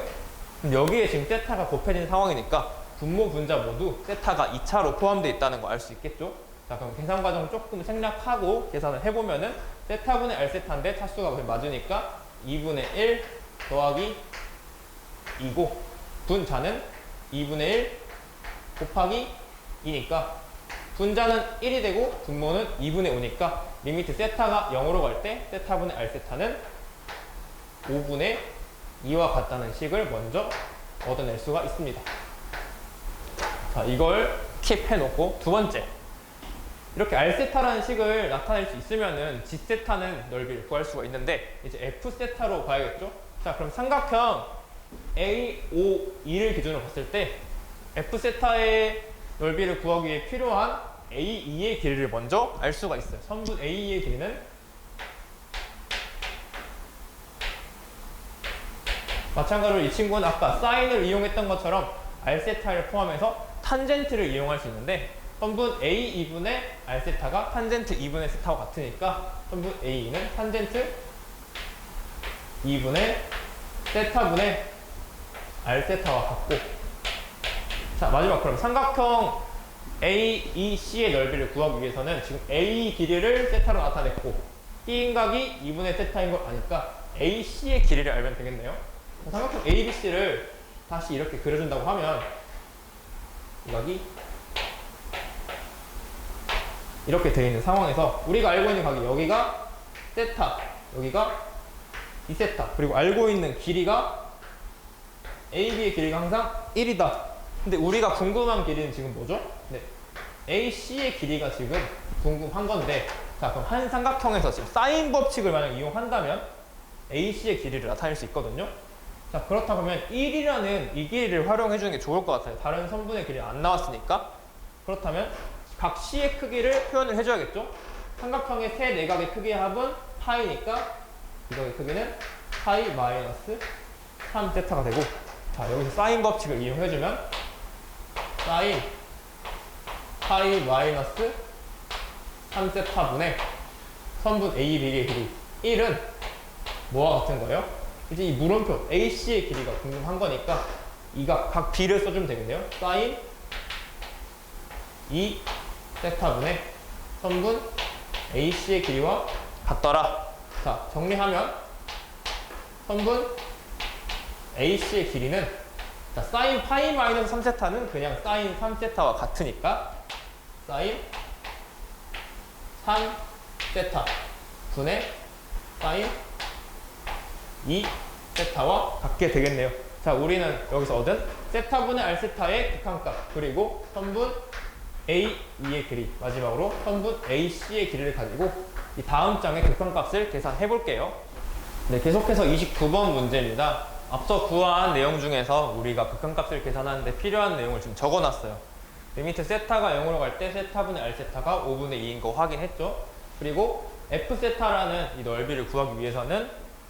그럼 여기에 지금 세타가 곱해진 상황이니까 분모 분자 모두 세타가 2차로 포함되어 있다는 거 알 수 있겠죠? 자, 그럼 계산 과정 조금 생략하고 계산을 해보면은 세타분의 R세타인데 차수가 거의 맞으니까 2분의 1 더하기 2고, 분자는 2분의 1 곱하기 2니까 분자는 1이 되고 분모는 2분의 5니까 리미트 세타가 0으로 갈 때 세타분의 R세타는 5분의 2와 같다는 식을 먼저 얻어낼 수가 있습니다. 자, 이걸 킵해놓고 두 번째, 이렇게 R세타라는 식을 나타낼 수 있으면은 G세타는 넓이를 구할 수가 있는데 이제 F세타로 가야겠죠? 자, 그럼 삼각형 A5E를 기준으로 봤을 때 F세타의 넓이를 구하기 위해 필요한 A2의 길이를 먼저 알 수가 있어요. 선분 A2의 길이는 마찬가지로 이 친구는 아까 사인을 이용했던 것처럼 r세타를 포함해서 탄젠트를 이용할 수 있는데 선분 A 2분의 r세타가 탄젠트 2분의 세타와 같으니까 선분 A는 탄젠트 2분의 세타분의 r세타와 같고, 자 마지막 그럼 삼각형 AEC의 넓이를 구하기 위해서는 지금 A 길이를 세타로 나타냈고 B인각이 2분의 세타인 걸 아니까 AC의 길이를 알면 되겠네요. 삼각형 ABC를 다시 이렇게 그려준다고 하면 이 각이 이렇게 되어 있는 상황에서 우리가 알고 있는 각이 여기가 세타, 여기가 2세타, 그리고 알고 있는 길이가 AB의 길이가 항상 1이다. 근데 우리가 궁금한 길이는 지금 뭐죠? 네, AC의 길이가 지금 궁금한 건데, 자 그럼 한 삼각형에서 지금 사인 법칙을 만약 이용한다면 AC의 길이를 나타낼 수 있거든요. 자 그렇다고 하면 1이라는 이 길이를 활용해 주는 게 좋을 것 같아요. 다른 선분의 길이 안 나왔으니까. 그렇다면 각 C의 크기를 표현을 해줘야겠죠. 삼각형의 세 내각의 크기의 합은 파이니까 이각의 크기는 파이 마이너스 3세타가 되고, 자 여기서 사인 법칙을 이용해주면 사인 파이 마이너스 3세타분의 선분 A, B의 길이 1은 뭐와 같은 거예요? 이제 이 물음표 AC의 길이가 궁금한 거니까 이가 각 B를 써주면 되겠네요. 사인 2세타분의 선분 AC의 길이와 같더라. 자 정리하면 선분 AC의 길이는, 자 사인 파이 마이너스 3세타는 그냥 사인 3세타와 같으니까 사인 3세타 분의 사인 2세타와 같게 되겠네요. 자 우리는 여기서 얻은 세타분의 r세타의 극한값, 그리고 선분 A2의 길이, 마지막으로 선분 AC의 길이를 가지고 이 다음 장의 극한값을 계산해 볼게요. 네, 계속해서 29번 문제입니다. 앞서 구한 내용 중에서 우리가 극한값을 계산하는데 필요한 내용을 좀 적어놨어요. 리미트 세타가 0으로 갈 때 세타분의 r세타가 5분의 2인 거 확인했죠. 그리고 f세타라는 이 넓이를 구하기 위해서는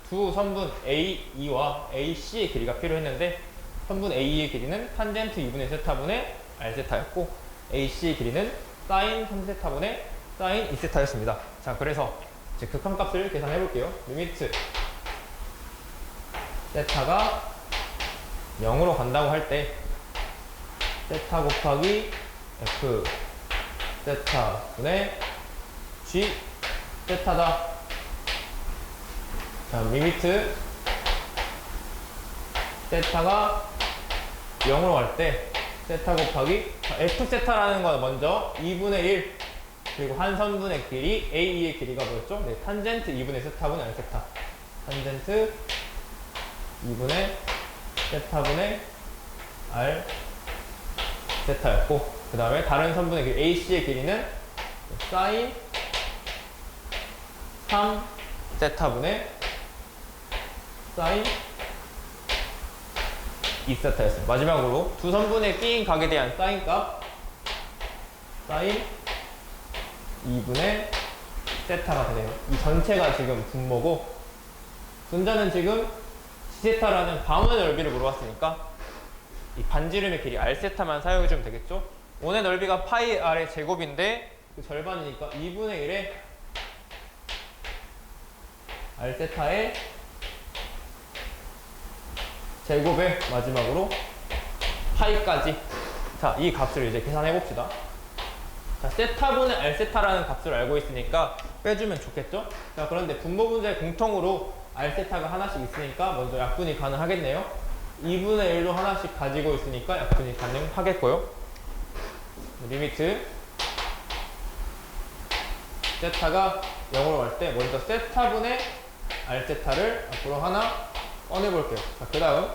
두 선분 A2와 AC의 길이가 필요했는데 선분 A2의 길이는 탄젠트 2분의 세타분의 r세타였고 AC의 길이는 사인 3세타분의 사인 2세타였습니다. 자 그래서 이제 극한값을 계산해 볼게요. 리미트 세타가 0으로 간다고 할 때 세타 곱하기 F 세타분의 G 세타다. 자 리미트 세타가 0으로 갈 때 세타 곱하기 F 세타라는 건 먼저 2분의 1 그리고 한 선분의 길이 A2의 길이가 뭐였죠? 네, 탄젠트 2분의 세타분의 R세타, 탄젠트 2분의 세타분의 R 세타였고, 그 다음에 다른 선분의 길이 AC의 길이는 사인 3세타분의 사인 2세타였어요. 마지막으로 두 선분의 끼인 각에 대한 사인 값 사인 2분의 세타가 되네요. 이 전체가 지금 분모고, 분자는 지금 G세타라는 반원의 넓이를 물어봤으니까 이 반지름의 길이 R세타만 사용해주면 되겠죠? 원의 넓이가 파이 R의 제곱인데 그 절반이니까 2분의 1의 R세타의 제곱에 마지막으로 파이까지. 자, 이 값을 이제 계산해 봅시다. 자, 세타분의 R세타라는 값을 알고 있으니까 빼주면 좋겠죠? 자, 그런데 분모 분자의 공통으로 R세타가 하나씩 있으니까 먼저 약분이 가능하겠네요. 2분의 1로 하나씩 가지고 있으니까 약분이 가능하겠고요. 리미트 세타가 0으로 갈 때 먼저 세타분의 R세타를 앞으로 하나 꺼내볼게요. 자, 그 다음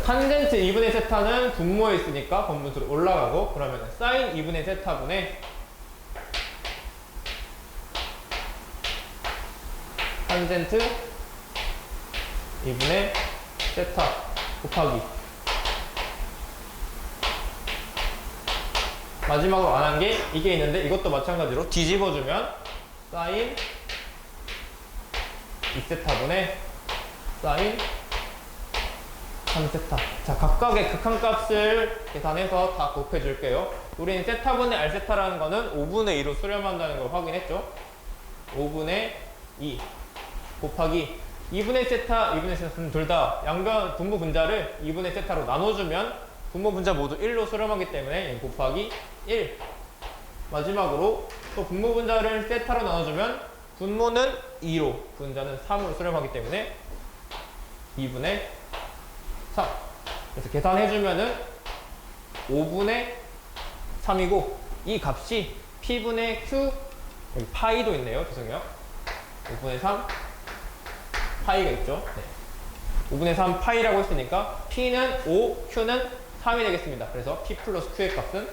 탄젠트 2분의 세타는 분모에 있으니까 번분수로 올라가고, 그러면 사인 2분의 세타분의 탄젠트 2분의 세타 곱하기 마지막으로 안 한 게 이게 있는데 이것도 마찬가지로 뒤집어주면 사인 2세타분의 사인 3세타. 자, 각각의 극한값을 계산해서 다 곱해 줄게요. 우리는 세타분의 r세타라는 거는 5분의 2로 수렴한다는 걸 확인했죠. 5분의 2 곱하기 2분의 세타, 2분의 세타는 둘 다 양변 분모 분자를 2분의 세타로 나눠주면 분모 분자 모두 1로 수렴하기 때문에 곱하기 1. 마지막으로 또 분모 분자를 세타로 나눠주면 분모는 2로, 분자는 3으로 수렴하기 때문에 2분의 3. 그래서 계산해주면은 5분의 3이고 이 값이 P분의 Q, 여기 파이도 있네요. 죄송해요. 5분의 3 파이가 있죠. 네. 5분의 3 파이라고 했으니까 P는 5, Q는 3이 되겠습니다. 그래서 P 플러스 Q의 값은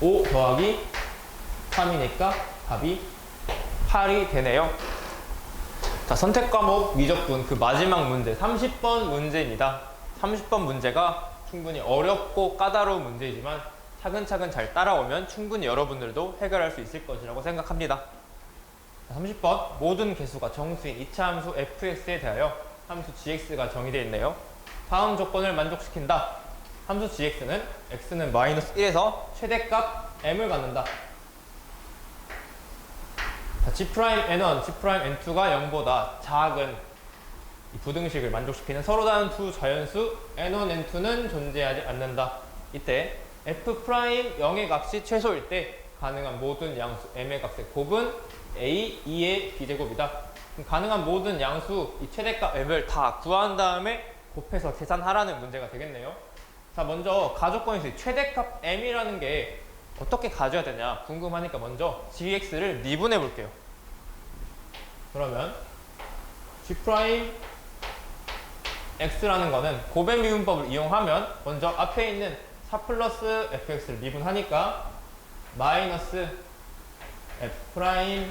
5 더하기 3이니까 답이 8이 되네요. 자, 선택 과목 미적분 그 마지막 문제 30번 문제입니다. 30번 문제가 충분히 어렵고 까다로운 문제이지만 차근차근 잘 따라오면 충분히 여러분들도 해결할 수 있을 것이라고 생각합니다. 30번 모든 개수가 정수인 이차함수 fx에 대하여 함수 gx가 정의되어 있네요. 다음 조건을 만족시킨다. 함수 gx는 x는 마이너스 1에서 최대값 m을 갖는다. 자, G'N1, G'N2가 0보다 작은 이 부등식을 만족시키는 서로 다른 두 자연수 N1, N2는 존재하지 않는다. 이때 F' 0의 값이 최소일 때 가능한 모든 양수 M의 값의 곱은 A, 2의 B제곱이다. 가능한 모든 양수 이 최대값 M을 다 구한 다음에 곱해서 계산하라는 문제가 되겠네요. 자, 먼저 가조건에서 최대값 M이라는 게 어떻게 가져야 되냐 궁금하니까 먼저 GX를 미분해 볼게요. 그러면 G' X라는 거는 곱의 미분법을 이용하면 먼저 앞에 있는 4 플러스 fx를 미분하니까 마이너스 f'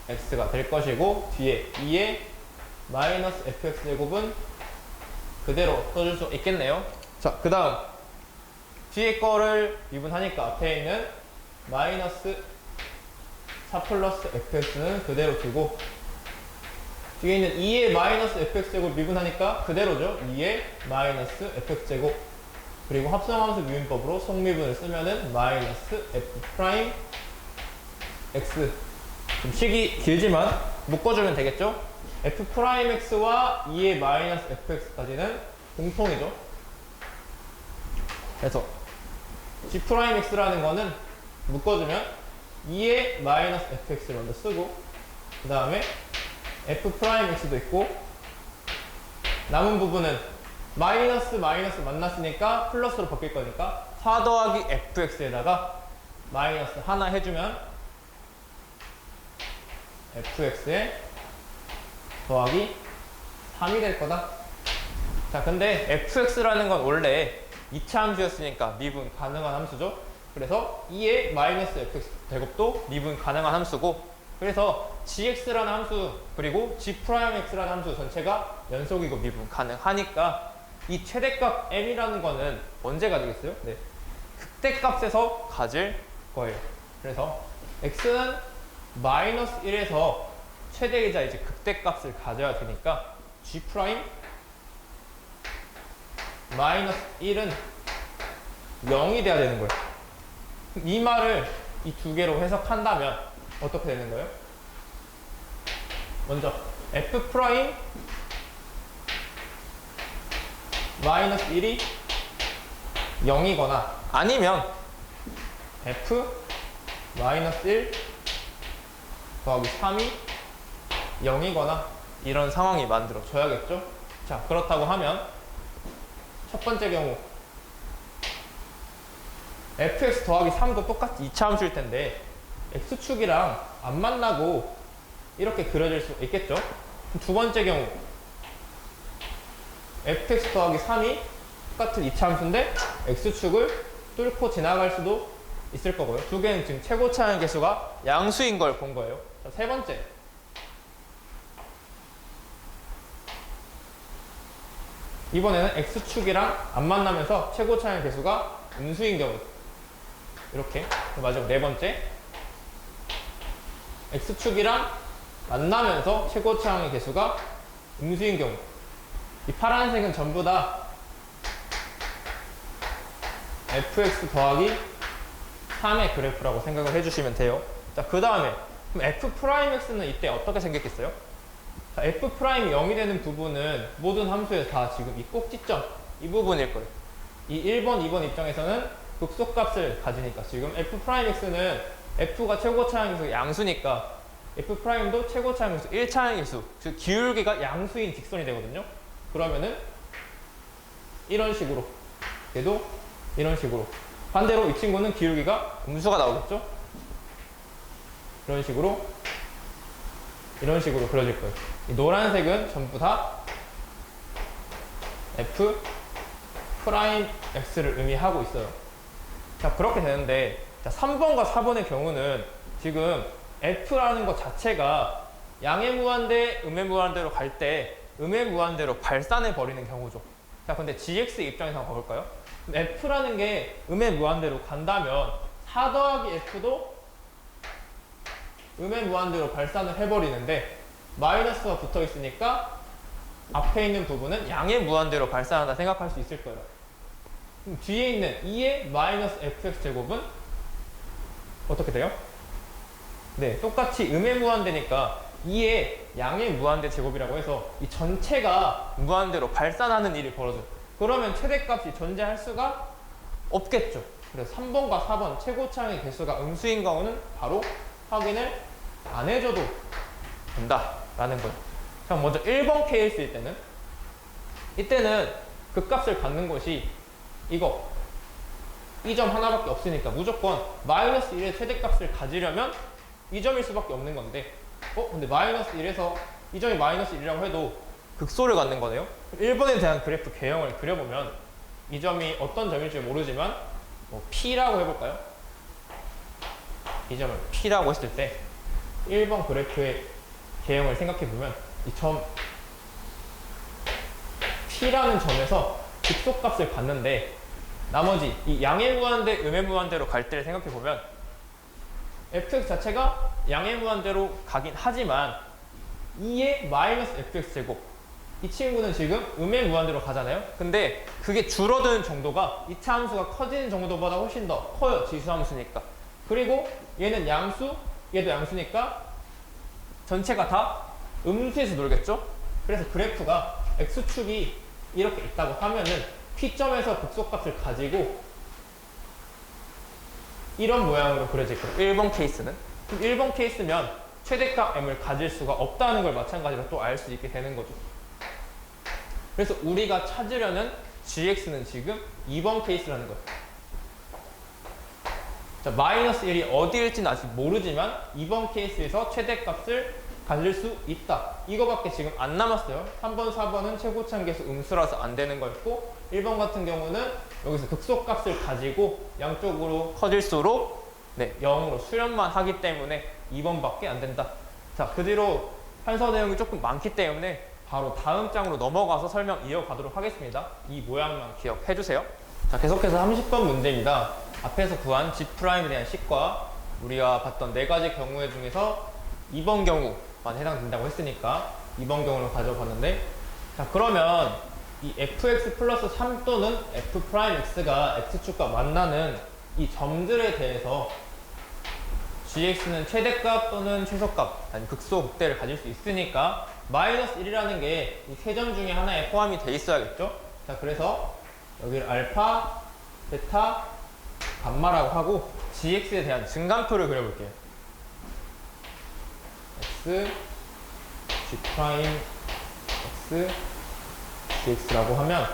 x가 될 것이고 뒤에 2의 마이너스 fx 제곱은 그대로 써줄 수 있겠네요. 자, 그 다음 뒤에 거를 미분하니까 앞에 있는 마이너스 4 플러스 fx는 그대로 두고 뒤에 있는 2의 마이너스 fx제곱 미분하니까 그대로죠. 2의 마이너스 fx제곱 그리고 합성함수 미분법으로 속미분을 쓰면은 마이너스 f' x 좀 식이 길지만 묶어주면 되겠죠. f'x와 2의 마이너스 fx까지는 공통이죠. 그래서 G'x라는 거는 묶어주면 2의 마이너스 fx를 먼저 쓰고 그 다음에 f'x도 있고 남은 부분은 마이너스 마이너스 만났으니까 플러스로 바뀔 거니까 4 더하기 fx에다가 마이너스 하나 해주면 fx에 더하기 3이 될 거다. 자, 근데 fx라는 건 원래 2차 함수였으니까 미분 가능한 함수죠. 그래서 2의 마이너스 fx 제곱도 미분 가능한 함수고 그래서 gx라는 함수 그리고 g'x라는 함수 전체가 연속이고 미분 가능하니까 이 최대값 m이라는 거는 언제 가지겠어요? 네, 극대값에서 가질 거예요. 그래서 x는 마이너스 1에서 최대이자 이제 극대값을 가져야 되니까 g' 마이너스 1은 0이 돼야 되는 거예요. 이 말을 이 두 개로 해석한다면 어떻게 되는 거예요? 먼저 f' 마이너스 1이 0이거나 아니면 f 마이너스 1 더하기 3이 0이거나 이런 상황이 만들어져야겠죠? 자, 그렇다고 하면 첫 번째 경우 fx 더하기 3도 똑같이 2차 함수일 텐데 x축이랑 안 만나고 이렇게 그려질 수 있겠죠? 두 번째 경우 fx 더하기 3이 똑같은 2차 함수인데 x축을 뚫고 지나갈 수도 있을 거고요. 두 개는 지금 최고차항 개수가 양수인 걸 본 거예요. 자, 세 번째 이번에는 x축이랑 안 만나면서 최고차항 개수가 음수인 경우 이렇게. 마지막 네 번째 X축이랑 만나면서 최고차항의 개수가 음수인 경우, 이 파란색은 전부 다 fx 더하기 3의 그래프라고 생각을 해주시면 돼요. 자, 그 다음에 그럼 f'x는 이때 어떻게 생겼겠어요? 자, f'이 0이 되는 부분은 모든 함수에서 다 지금 이 꼭지점 이 부분일 거예요. 이 1번, 2번 입장에서는 극소값을 가지니까 지금 f'x는 f가 최고차항의 개수 양수니까 f'도 최고차항의 개수 1차항의 개수, 즉 기울기가 양수인 직선이 되거든요. 그러면은 이런 식으로, 얘도 이런 식으로, 반대로 이 친구는 기울기가 음수가 나오겠죠? 이런 식으로 그려질 거예요. 이 노란색은 전부 다 f 프라임 x를 의미하고 있어요. 자, 그렇게 되는데, 자, 3번과 4번의 경우는 지금 f라는 것 자체가 양의 무한대, 음의 무한대로 갈 때 음의 무한대로 발산해 버리는 경우죠. 자, 근데 gx 입장에서 한번 봐볼까요? f라는 게 음의 무한대로 간다면 4 더하기 f도 음의 무한대로 발산을 해버리는데 마이너스가 붙어 있으니까 앞에 있는 부분은 양의 무한대로 발산한다 생각할 수 있을 거예요. 그럼 뒤에 있는 2의 마이너스 fx 제곱은 어떻게 돼요? 네, 똑같이 음의 무한대니까 2의 양의 무한대 제곱이라고 해서 이 전체가 무한대로 발산하는 일이 벌어져요. 그러면 최대값이 존재할 수가 없겠죠. 그래서 3번과 4번 최고차항의 개수가 음수인 경우는 바로 확인을 안 해줘도 된다라는 거예요. 자, 먼저 1번 케이스일 때는, 이때는 그 값을 갖는 것이 이거 이 점 하나밖에 없으니까 무조건 마이너스 1의 최대값을 가지려면 이 점일 수밖에 없는 건데, 근데 마이너스 1에서 이 점이 마이너스 1이라고 해도 극소를 갖는 거네요. 1번에 대한 그래프 개형을 그려보면 이 점이 어떤 점일지 모르지만 P라고 해볼까요? 이 점을 P라고 했을 때 1번 그래프의 개형을 생각해보면 이 점 P라는 점에서 극소값을 갖는데 나머지 이 양의 무한대, 음의 무한대로 갈 때를 생각해보면 fx 자체가 양의 무한대로 가긴 하지만 2의 마이너스 fx 제곱, 이 친구는 지금 음의 무한대로 가잖아요. 근데 그게 줄어드는 정도가 2차 함수가 커지는 정도보다 훨씬 더 커요. 지수함수니까. 그리고 얘는 양수, 얘도 양수니까 전체가 다 음수에서 놀겠죠. 그래서 그래프가 x축이 이렇게 있다고 하면은 P점에서 극소값을 가지고 이런 모양으로 그려질 거예요. 1번 케이스는. 그럼 1번 케이스면 최대값 m을 가질 수가 없다는 걸 마찬가지로 또 알 수 있게 되는 거죠. 그래서 우리가 찾으려는 gx는 지금 2번 케이스라는 거예요. 자, 마이너스 1이 어디일지는 아직 모르지만 2번 케이스에서 최대값을 가질 수 있다. 이거밖에 지금 안 남았어요. 3번, 4번은 최고차항 개수 음수라서 안 되는 거였고 1번 같은 경우는 여기서 극소값을 가지고 양쪽으로 커질수록 0으로 수렴만 하기 때문에 2번밖에 안 된다. 자, 그 뒤로 판서 내용이 조금 많기 때문에 바로 다음 장으로 넘어가서 설명 이어가도록 하겠습니다. 이 모양만 기억해 주세요. 자, 계속해서 30번 문제입니다. 앞에서 구한 G'에 대한 식과 우리가 봤던 4가지 경우의 중에서 2번 경우만 해당된다고 했으니까 2번 경우를 가져봤는데, 자, 그러면 이 fx 플러스 3 또는 f'x가 x축과 만나는 이 점들에 대해서 gx는 최대값 또는 최소값, 아니 극소, 극대를 가질 수 있으니까 마이너스 1이라는 게 이 세 점 중에 하나에 포함이 돼 있어야겠죠? 자, 그래서 여기를 알파, 베타, 감마라고 하고 gx에 대한 증간표를 그려볼게요. x, g', x, gx라고 하면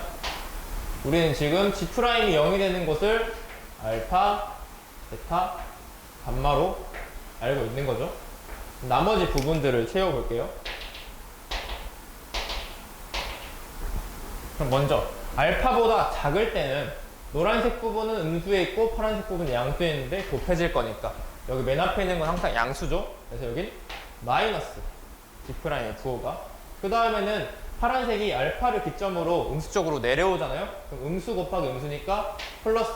우리는 지금 G'이 0이 되는 것을 알파, 베타, 감마로 알고 있는 거죠. 나머지 부분들을 채워볼게요. 그럼 먼저 알파보다 작을 때는 노란색 부분은 음수에 있고 파란색 부분은 양수에 있는데 곱해질 거니까 여기 맨 앞에 있는 건 항상 양수죠. 그래서 여긴 마이너스 G'의 부호가, 그 다음에는 파란색이 알파를 기점으로 음수 쪽으로 내려오잖아요. 그럼 음수 곱하기 음수니까 플러스,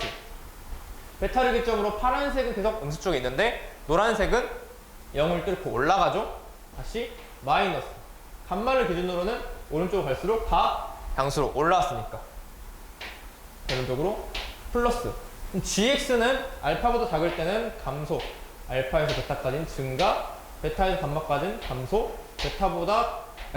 베타를 기점으로 파란색은 계속 음수 쪽에 있는데 노란색은 0을 뚫고 올라가죠. 다시 마이너스. 간말을 기준으로는 오른쪽으로 갈수록 다 양수로 올라왔으니까. 오른쪽으로 플러스. gx는 알파보다 작을 때는 감소. 알파에서 베타까지는 증가. 베타에서 감마까지는 감소.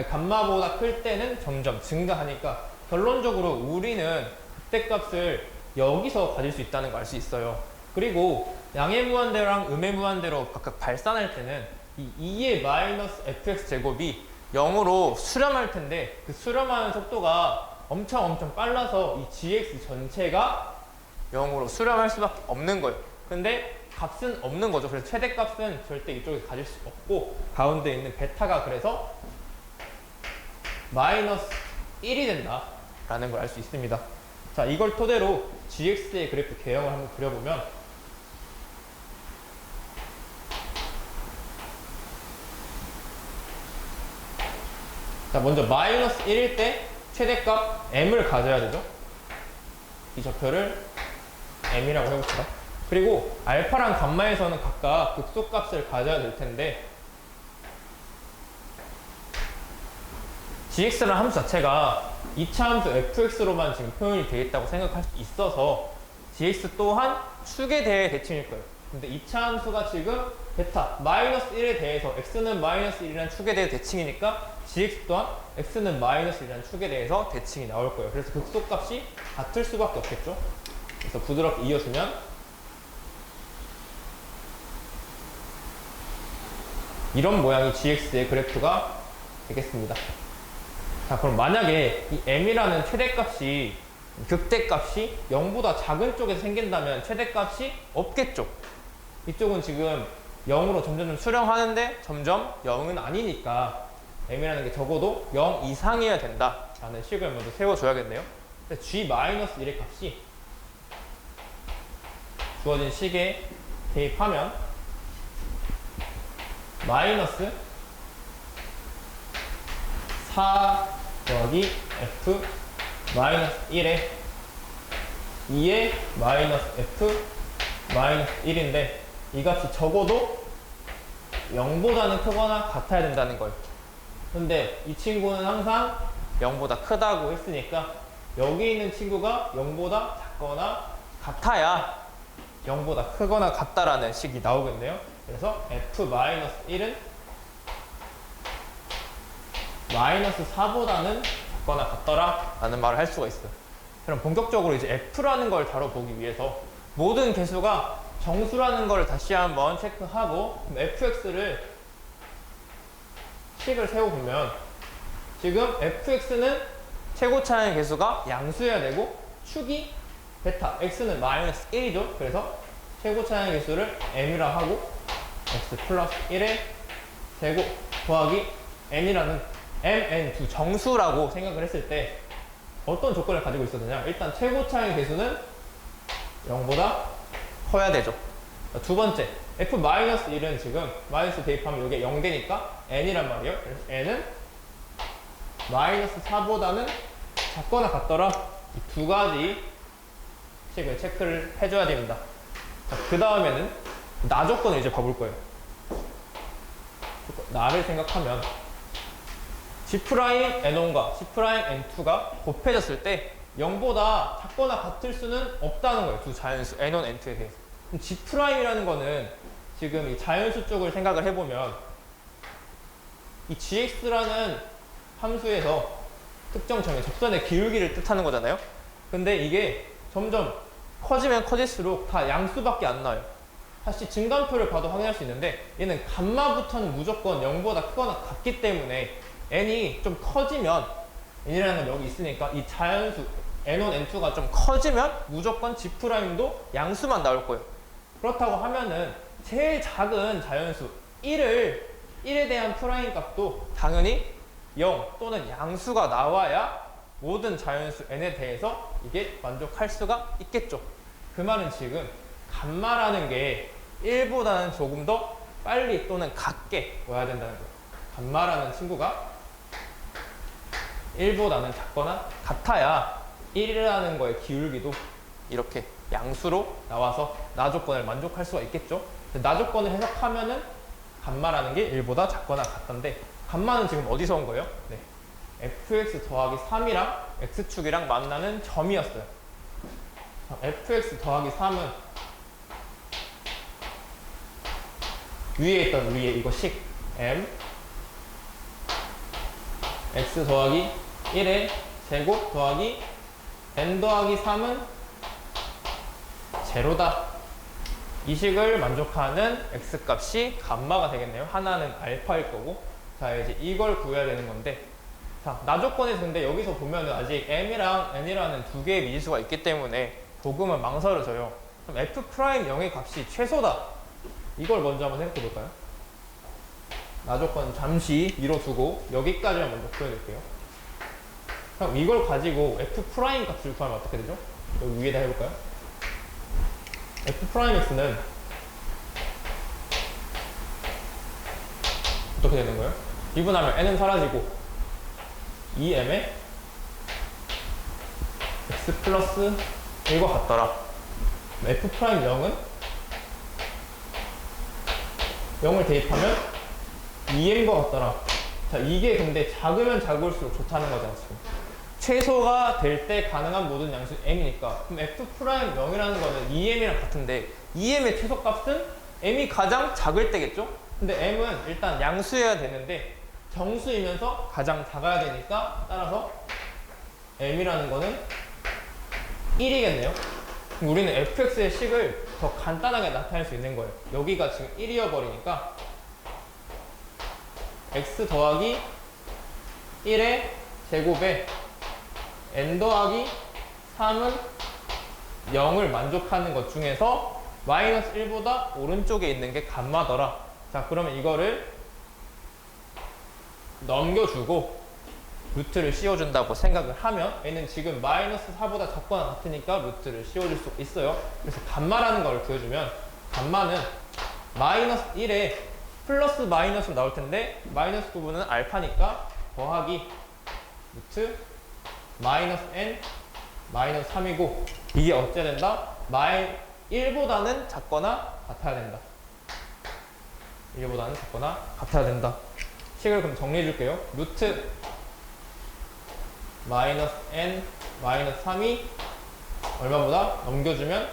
감마보다 클 때는 점점 증가하니까 결론적으로 우리는 극대값을 여기서 가질 수 있다는 걸 알 수 있어요. 그리고 양의 무한대로랑 음의 무한대로 각각 발산할 때는 이 2의 마이너스 fx 제곱이 0으로 수렴할 텐데 그 수렴하는 속도가 엄청 빨라서 이 gx 전체가 0으로 수렴할 수밖에 없는 거예요. 근데 값은 없는 거죠. 그래서 최대값은 절대 이쪽에 가질 수 없고 가운데 있는 베타가 그래서 마이너스 1이 된다라는 걸 알 수 있습니다. 자, 이걸 토대로 gx의 그래프 개형을 한번 그려보면 자, 먼저 마이너스 1일 때 최대값 m을 가져야 되죠. 이 좌표를 m이라고 해봅시다. 그리고 알파랑 감마에서는 각각 극소값을 가져야 될 텐데 gx라는 함수 자체가 2차 함수 fx로만 지금 표현이 되어 있다고 생각할 수 있어서 gx 또한 축에 대해 대칭일 거예요. 근데 2차 함수가 지금 베타 마이너스 1에 대해서 x는 마이너스 1이라는 축에 대해 대칭이니까 gx 또한 x는 마이너스 1이라는 축에 대해서 대칭이 나올 거예요. 그래서 극소값이 같을 수밖에 없겠죠. 그래서 부드럽게 이어주면 이런 모양이 gx의 그래프가 되겠습니다. 자, 그럼 만약에 이 m이라는 최대값이 극대값이 0보다 작은 쪽에서 생긴다면 최대값이 없겠죠. 이쪽은 지금 0으로 점점 수렴하는데 점점 0은 아니니까 m이라는 게 적어도 0 이상이어야 된다라는 식을 먼저 세워줘야겠네요. g-1의 값이 주어진 식에 대입하면 마이너스 4 더하기 f 마이너스 1에 2에 마이너스 f 마이너스 1인데 이 값이 적어도 0보다는 크거나 같아야 된다는 거예요. 근데 이 친구는 항상 0보다 크다고 했으니까 여기 있는 친구가 0보다 작거나 같아야 0보다 크거나 같다라는 식이 나오겠네요. 그래서 f-1은 마이너스 4보다는 작거나 같더라 라는 말을 할 수가 있어요. 그럼 본격적으로 이제 f라는 걸 다뤄보기 위해서 모든 개수가 정수라는 걸 다시 한번 체크하고 fx를 식을 세워보면 지금 fx는 최고차의 개수가 양수여야 되고 축이 베타 x는 마이너스 1이죠. 그래서 최고차의 개수를 m이라 하고 x 플러스 1의 제곱 더하기 n이라는 mn 두 정수라고 생각을 했을 때 어떤 조건을 가지고 있어야 되냐. 일단 최고차의 개수는 0보다 커야 되죠. 두 번째 f-1은 지금 마이너스 대입하면 이게 0 되니까 n이란 말이에요. 그래서 n은 마이너스 4보다는 작거나 같더라. 이 두 가지 식을 체크를 해줘야 됩니다. 그 다음에는 나 조건을 이제 봐볼 거예요. 나를 생각하면 G'N1과 G'N2가 곱해졌을 때 0보다 작거나 같을 수는 없다는 거예요. 두 자연수 N1, N2에 대해서. 그럼 G'이라는 거는 지금 이 자연수 쪽을 생각을 해보면 이 gx라는 함수에서 특정 점의 접선의 기울기를 뜻하는 거잖아요. 근데 이게 점점 커지면 커질수록 다 양수밖에 안 나와요. 다시 증감표를 봐도 확인할 수 있는데 얘는 감마부터는 무조건 0보다 크거나 같기 때문에 n이 좀 커지면 n이라는 건 여기 있으니까 이 자연수 n1, n2가 좀 커지면 무조건 G'도 양수만 나올 거예요. 그렇다고 하면은 제일 작은 자연수 1에 대한 프라임 값도 당연히 0 또는 양수가 나와야 모든 자연수 n에 대해서 이게 만족할 수가 있겠죠. 그 말은 지금 감마라는 게 1보다는 조금 더 빨리 또는 같게 와야 된다는 거예요. 감마라는 친구가 1보다는 작거나 같아야 1이라는 거의 기울기도 이렇게 양수로 나와서 나 조건을 만족할 수가 있겠죠. 나 조건을 해석하면은 감마라는 게 1보다 작거나 같던데 감마는 지금 어디서 온 거예요? 네. fx 더하기 3이랑 x축이랑 만나는 점이었어요. fx 더하기 3은 위에 있던 우리의 이거 식 m x 더하기 1의 제곱 더하기 n 더하기 3은 제로다. 이 식을 만족하는 x값이 감마가 되겠네요. 하나는 알파일 거고. 자, 이제 이걸 구해야 되는 건데, 자, 나조건에서 근데 여기서 보면은 아직 m이랑 n이라는 두 개의 미지수가 있기 때문에 조금은 망설여져요. 그럼 f'0의 값이 최소다. 이걸 먼저 한번 생각해 볼까요? 나조건 잠시 미뤄두고 여기까지만 먼저 구해볼게요. 그럼 이걸 가지고 f' 값을 구하면 어떻게 되죠? 여기 위에다 해볼까요? f'x는 어떻게 되는 거예요? 미분하면 n은 사라지고 2m에 x 플러스 1과 같더라. f'0은 0을 대입하면 2m과 같더라. 자, 이게 근데 작으면 작을수록 좋다는 거잖아, 지금. 최소가 될 때 가능한 모든 양수 m이니까. 그럼 f'0이라는 거는 2m이랑 같은데 2m의 최소값은 m이 가장 작을 때겠죠? 근데 m은 일단 양수여야 되는데 정수이면서 가장 작아야 되니까 따라서 m이라는 거는 1이겠네요. 그럼 우리는 fx의 식을 더 간단하게 나타낼 수 있는 거예요. 여기가 지금 1이어 버리니까 x 더하기 1의 제곱에 n 더하기 3은 0을 만족하는 것 중에서 마이너스 1보다 오른쪽에 있는 게 감마더라. 자, 그러면 이거를 넘겨주고 루트를 씌워준다고 생각을 하면 n은 지금 마이너스 4보다 작거나 같으니까 루트를 씌워줄 수 있어요. 그래서 감마라는 걸 구해주면 감마는 마이너스 1에 플러스 마이너스 나올 텐데 마이너스 부분은 알파니까 더하기 루트 마이너스 n 마이너스 3이고 이게 어째야 된다? 1보다는 작거나 같아야 된다. 1보다는 작거나 같아야 된다. 식을 그럼 정리해 줄게요. 루트 마이너스 n 마이너스 3이 얼마보다 넘겨주면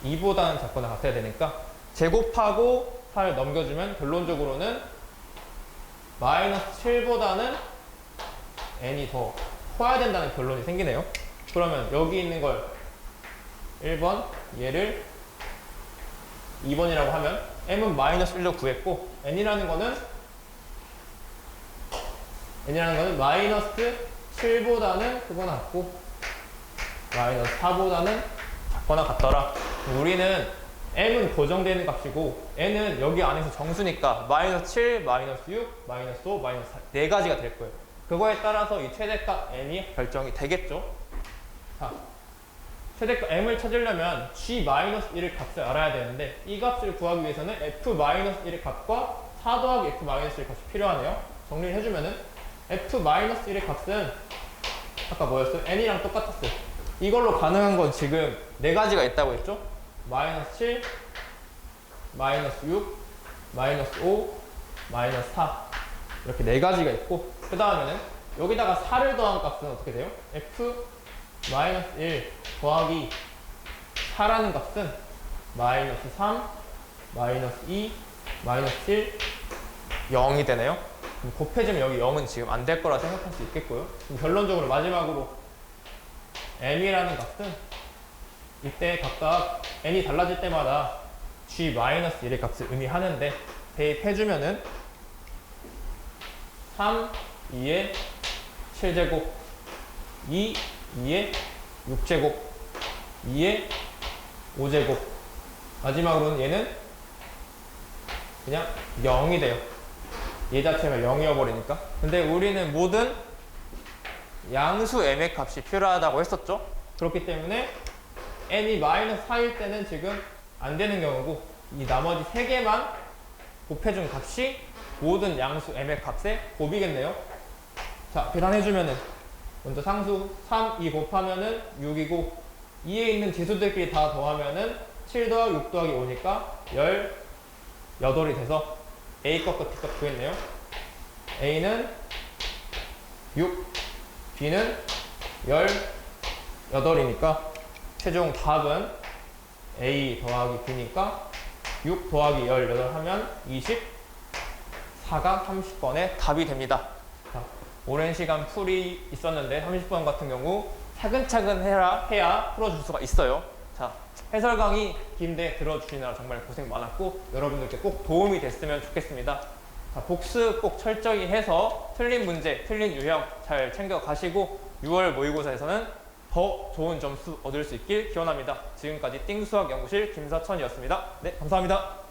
2보다는 작거나 같아야 되니까 제곱하고 8 넘겨주면 결론적으로는 마이너스 7보다는 n이 더 커야 된다는 결론이 생기네요. 그러면 여기 있는 걸 1번 얘를 2번이라고 하면 m은 마이너스 1로 구했고 n이라는 거는 마이너스 7보다는 크거나 같고 마이너스 4보다는 작거나 같더라. 우리는 m은 고정되는 값이고 n은 여기 안에서 정수니까 마이너스 7, 마이너스 6, 마이너스 5, 마이너스 4 네 가지가 될 거예요. 그거에 따라서 이 최대값 m이 결정이 되겠죠. 자, 최대값 m을 찾으려면 g-1의 값을 알아야 되는데 이 값을 구하기 위해서는 f-1의 값과 4 더하기 f-1의 값이 필요하네요. 정리를 해주면은 f-1의 값은 아까 뭐였어요? n이랑 똑같았어요. 이걸로 가능한 건 지금 네 가지가 있다고 했죠? 마이너스 7, 마이너스 6, 마이너스 5, 마이너스 4 이렇게 네 가지가 있고 그 다음에는 여기다가 4를 더한 값은 어떻게 돼요? f-1 더하기 4라는 값은 마이너스 3, 마이너스 2, 마이너스 7, 0이 되네요. 그럼 곱해지면 여기 0은 지금 안 될 거라 생각할 수 있겠고요. 그럼 결론적으로 마지막으로 m이라는 값은 이때 각각 n이 달라질 때마다 g-1의 값을 의미하는데 대입해주면은 3, 2의 7제곱 2, 2의 6제곱 2의 5제곱 마지막으로는 얘는 그냥 0이 돼요. 얘 자체가 0이어 버리니까. 근데 우리는 모든 양수 m의 값이 필요하다고 했었죠. 그렇기 때문에 n이 마이너스 4일 때는 지금 안 되는 경우고 이 나머지 3개만 곱해준 값이 모든 양수 m의 값의 곱이겠네요. 자, 계산해주면은 먼저 상수 3, 2 곱하면은 6이고 2에 있는 지수들끼리 다 더하면은 7 더하기 6 더하기 5니까 18이 돼서 A 값과 B 값 구했네요. A는 6, B는 18이니까 최종 답은 A 더하기 B니까 6 더하기 18 하면 24가 30번의 답이 됩니다. 자, 오랜 시간 풀이 있었는데 30번 같은 경우 차근차근 해야 풀어줄 수가 있어요. 자, 해설 강의 긴데 들어주시느라 정말 고생 많았고 여러분들께 꼭 도움이 됐으면 좋겠습니다. 자, 복습 꼭 철저히 해서 틀린 문제, 틀린 유형 잘 챙겨 가시고 6월 모의고사에서는 더 좋은 점수 얻을 수 있길 기원합니다. 지금까지 띵수학연구실 김사천이었습니다. 네, 감사합니다.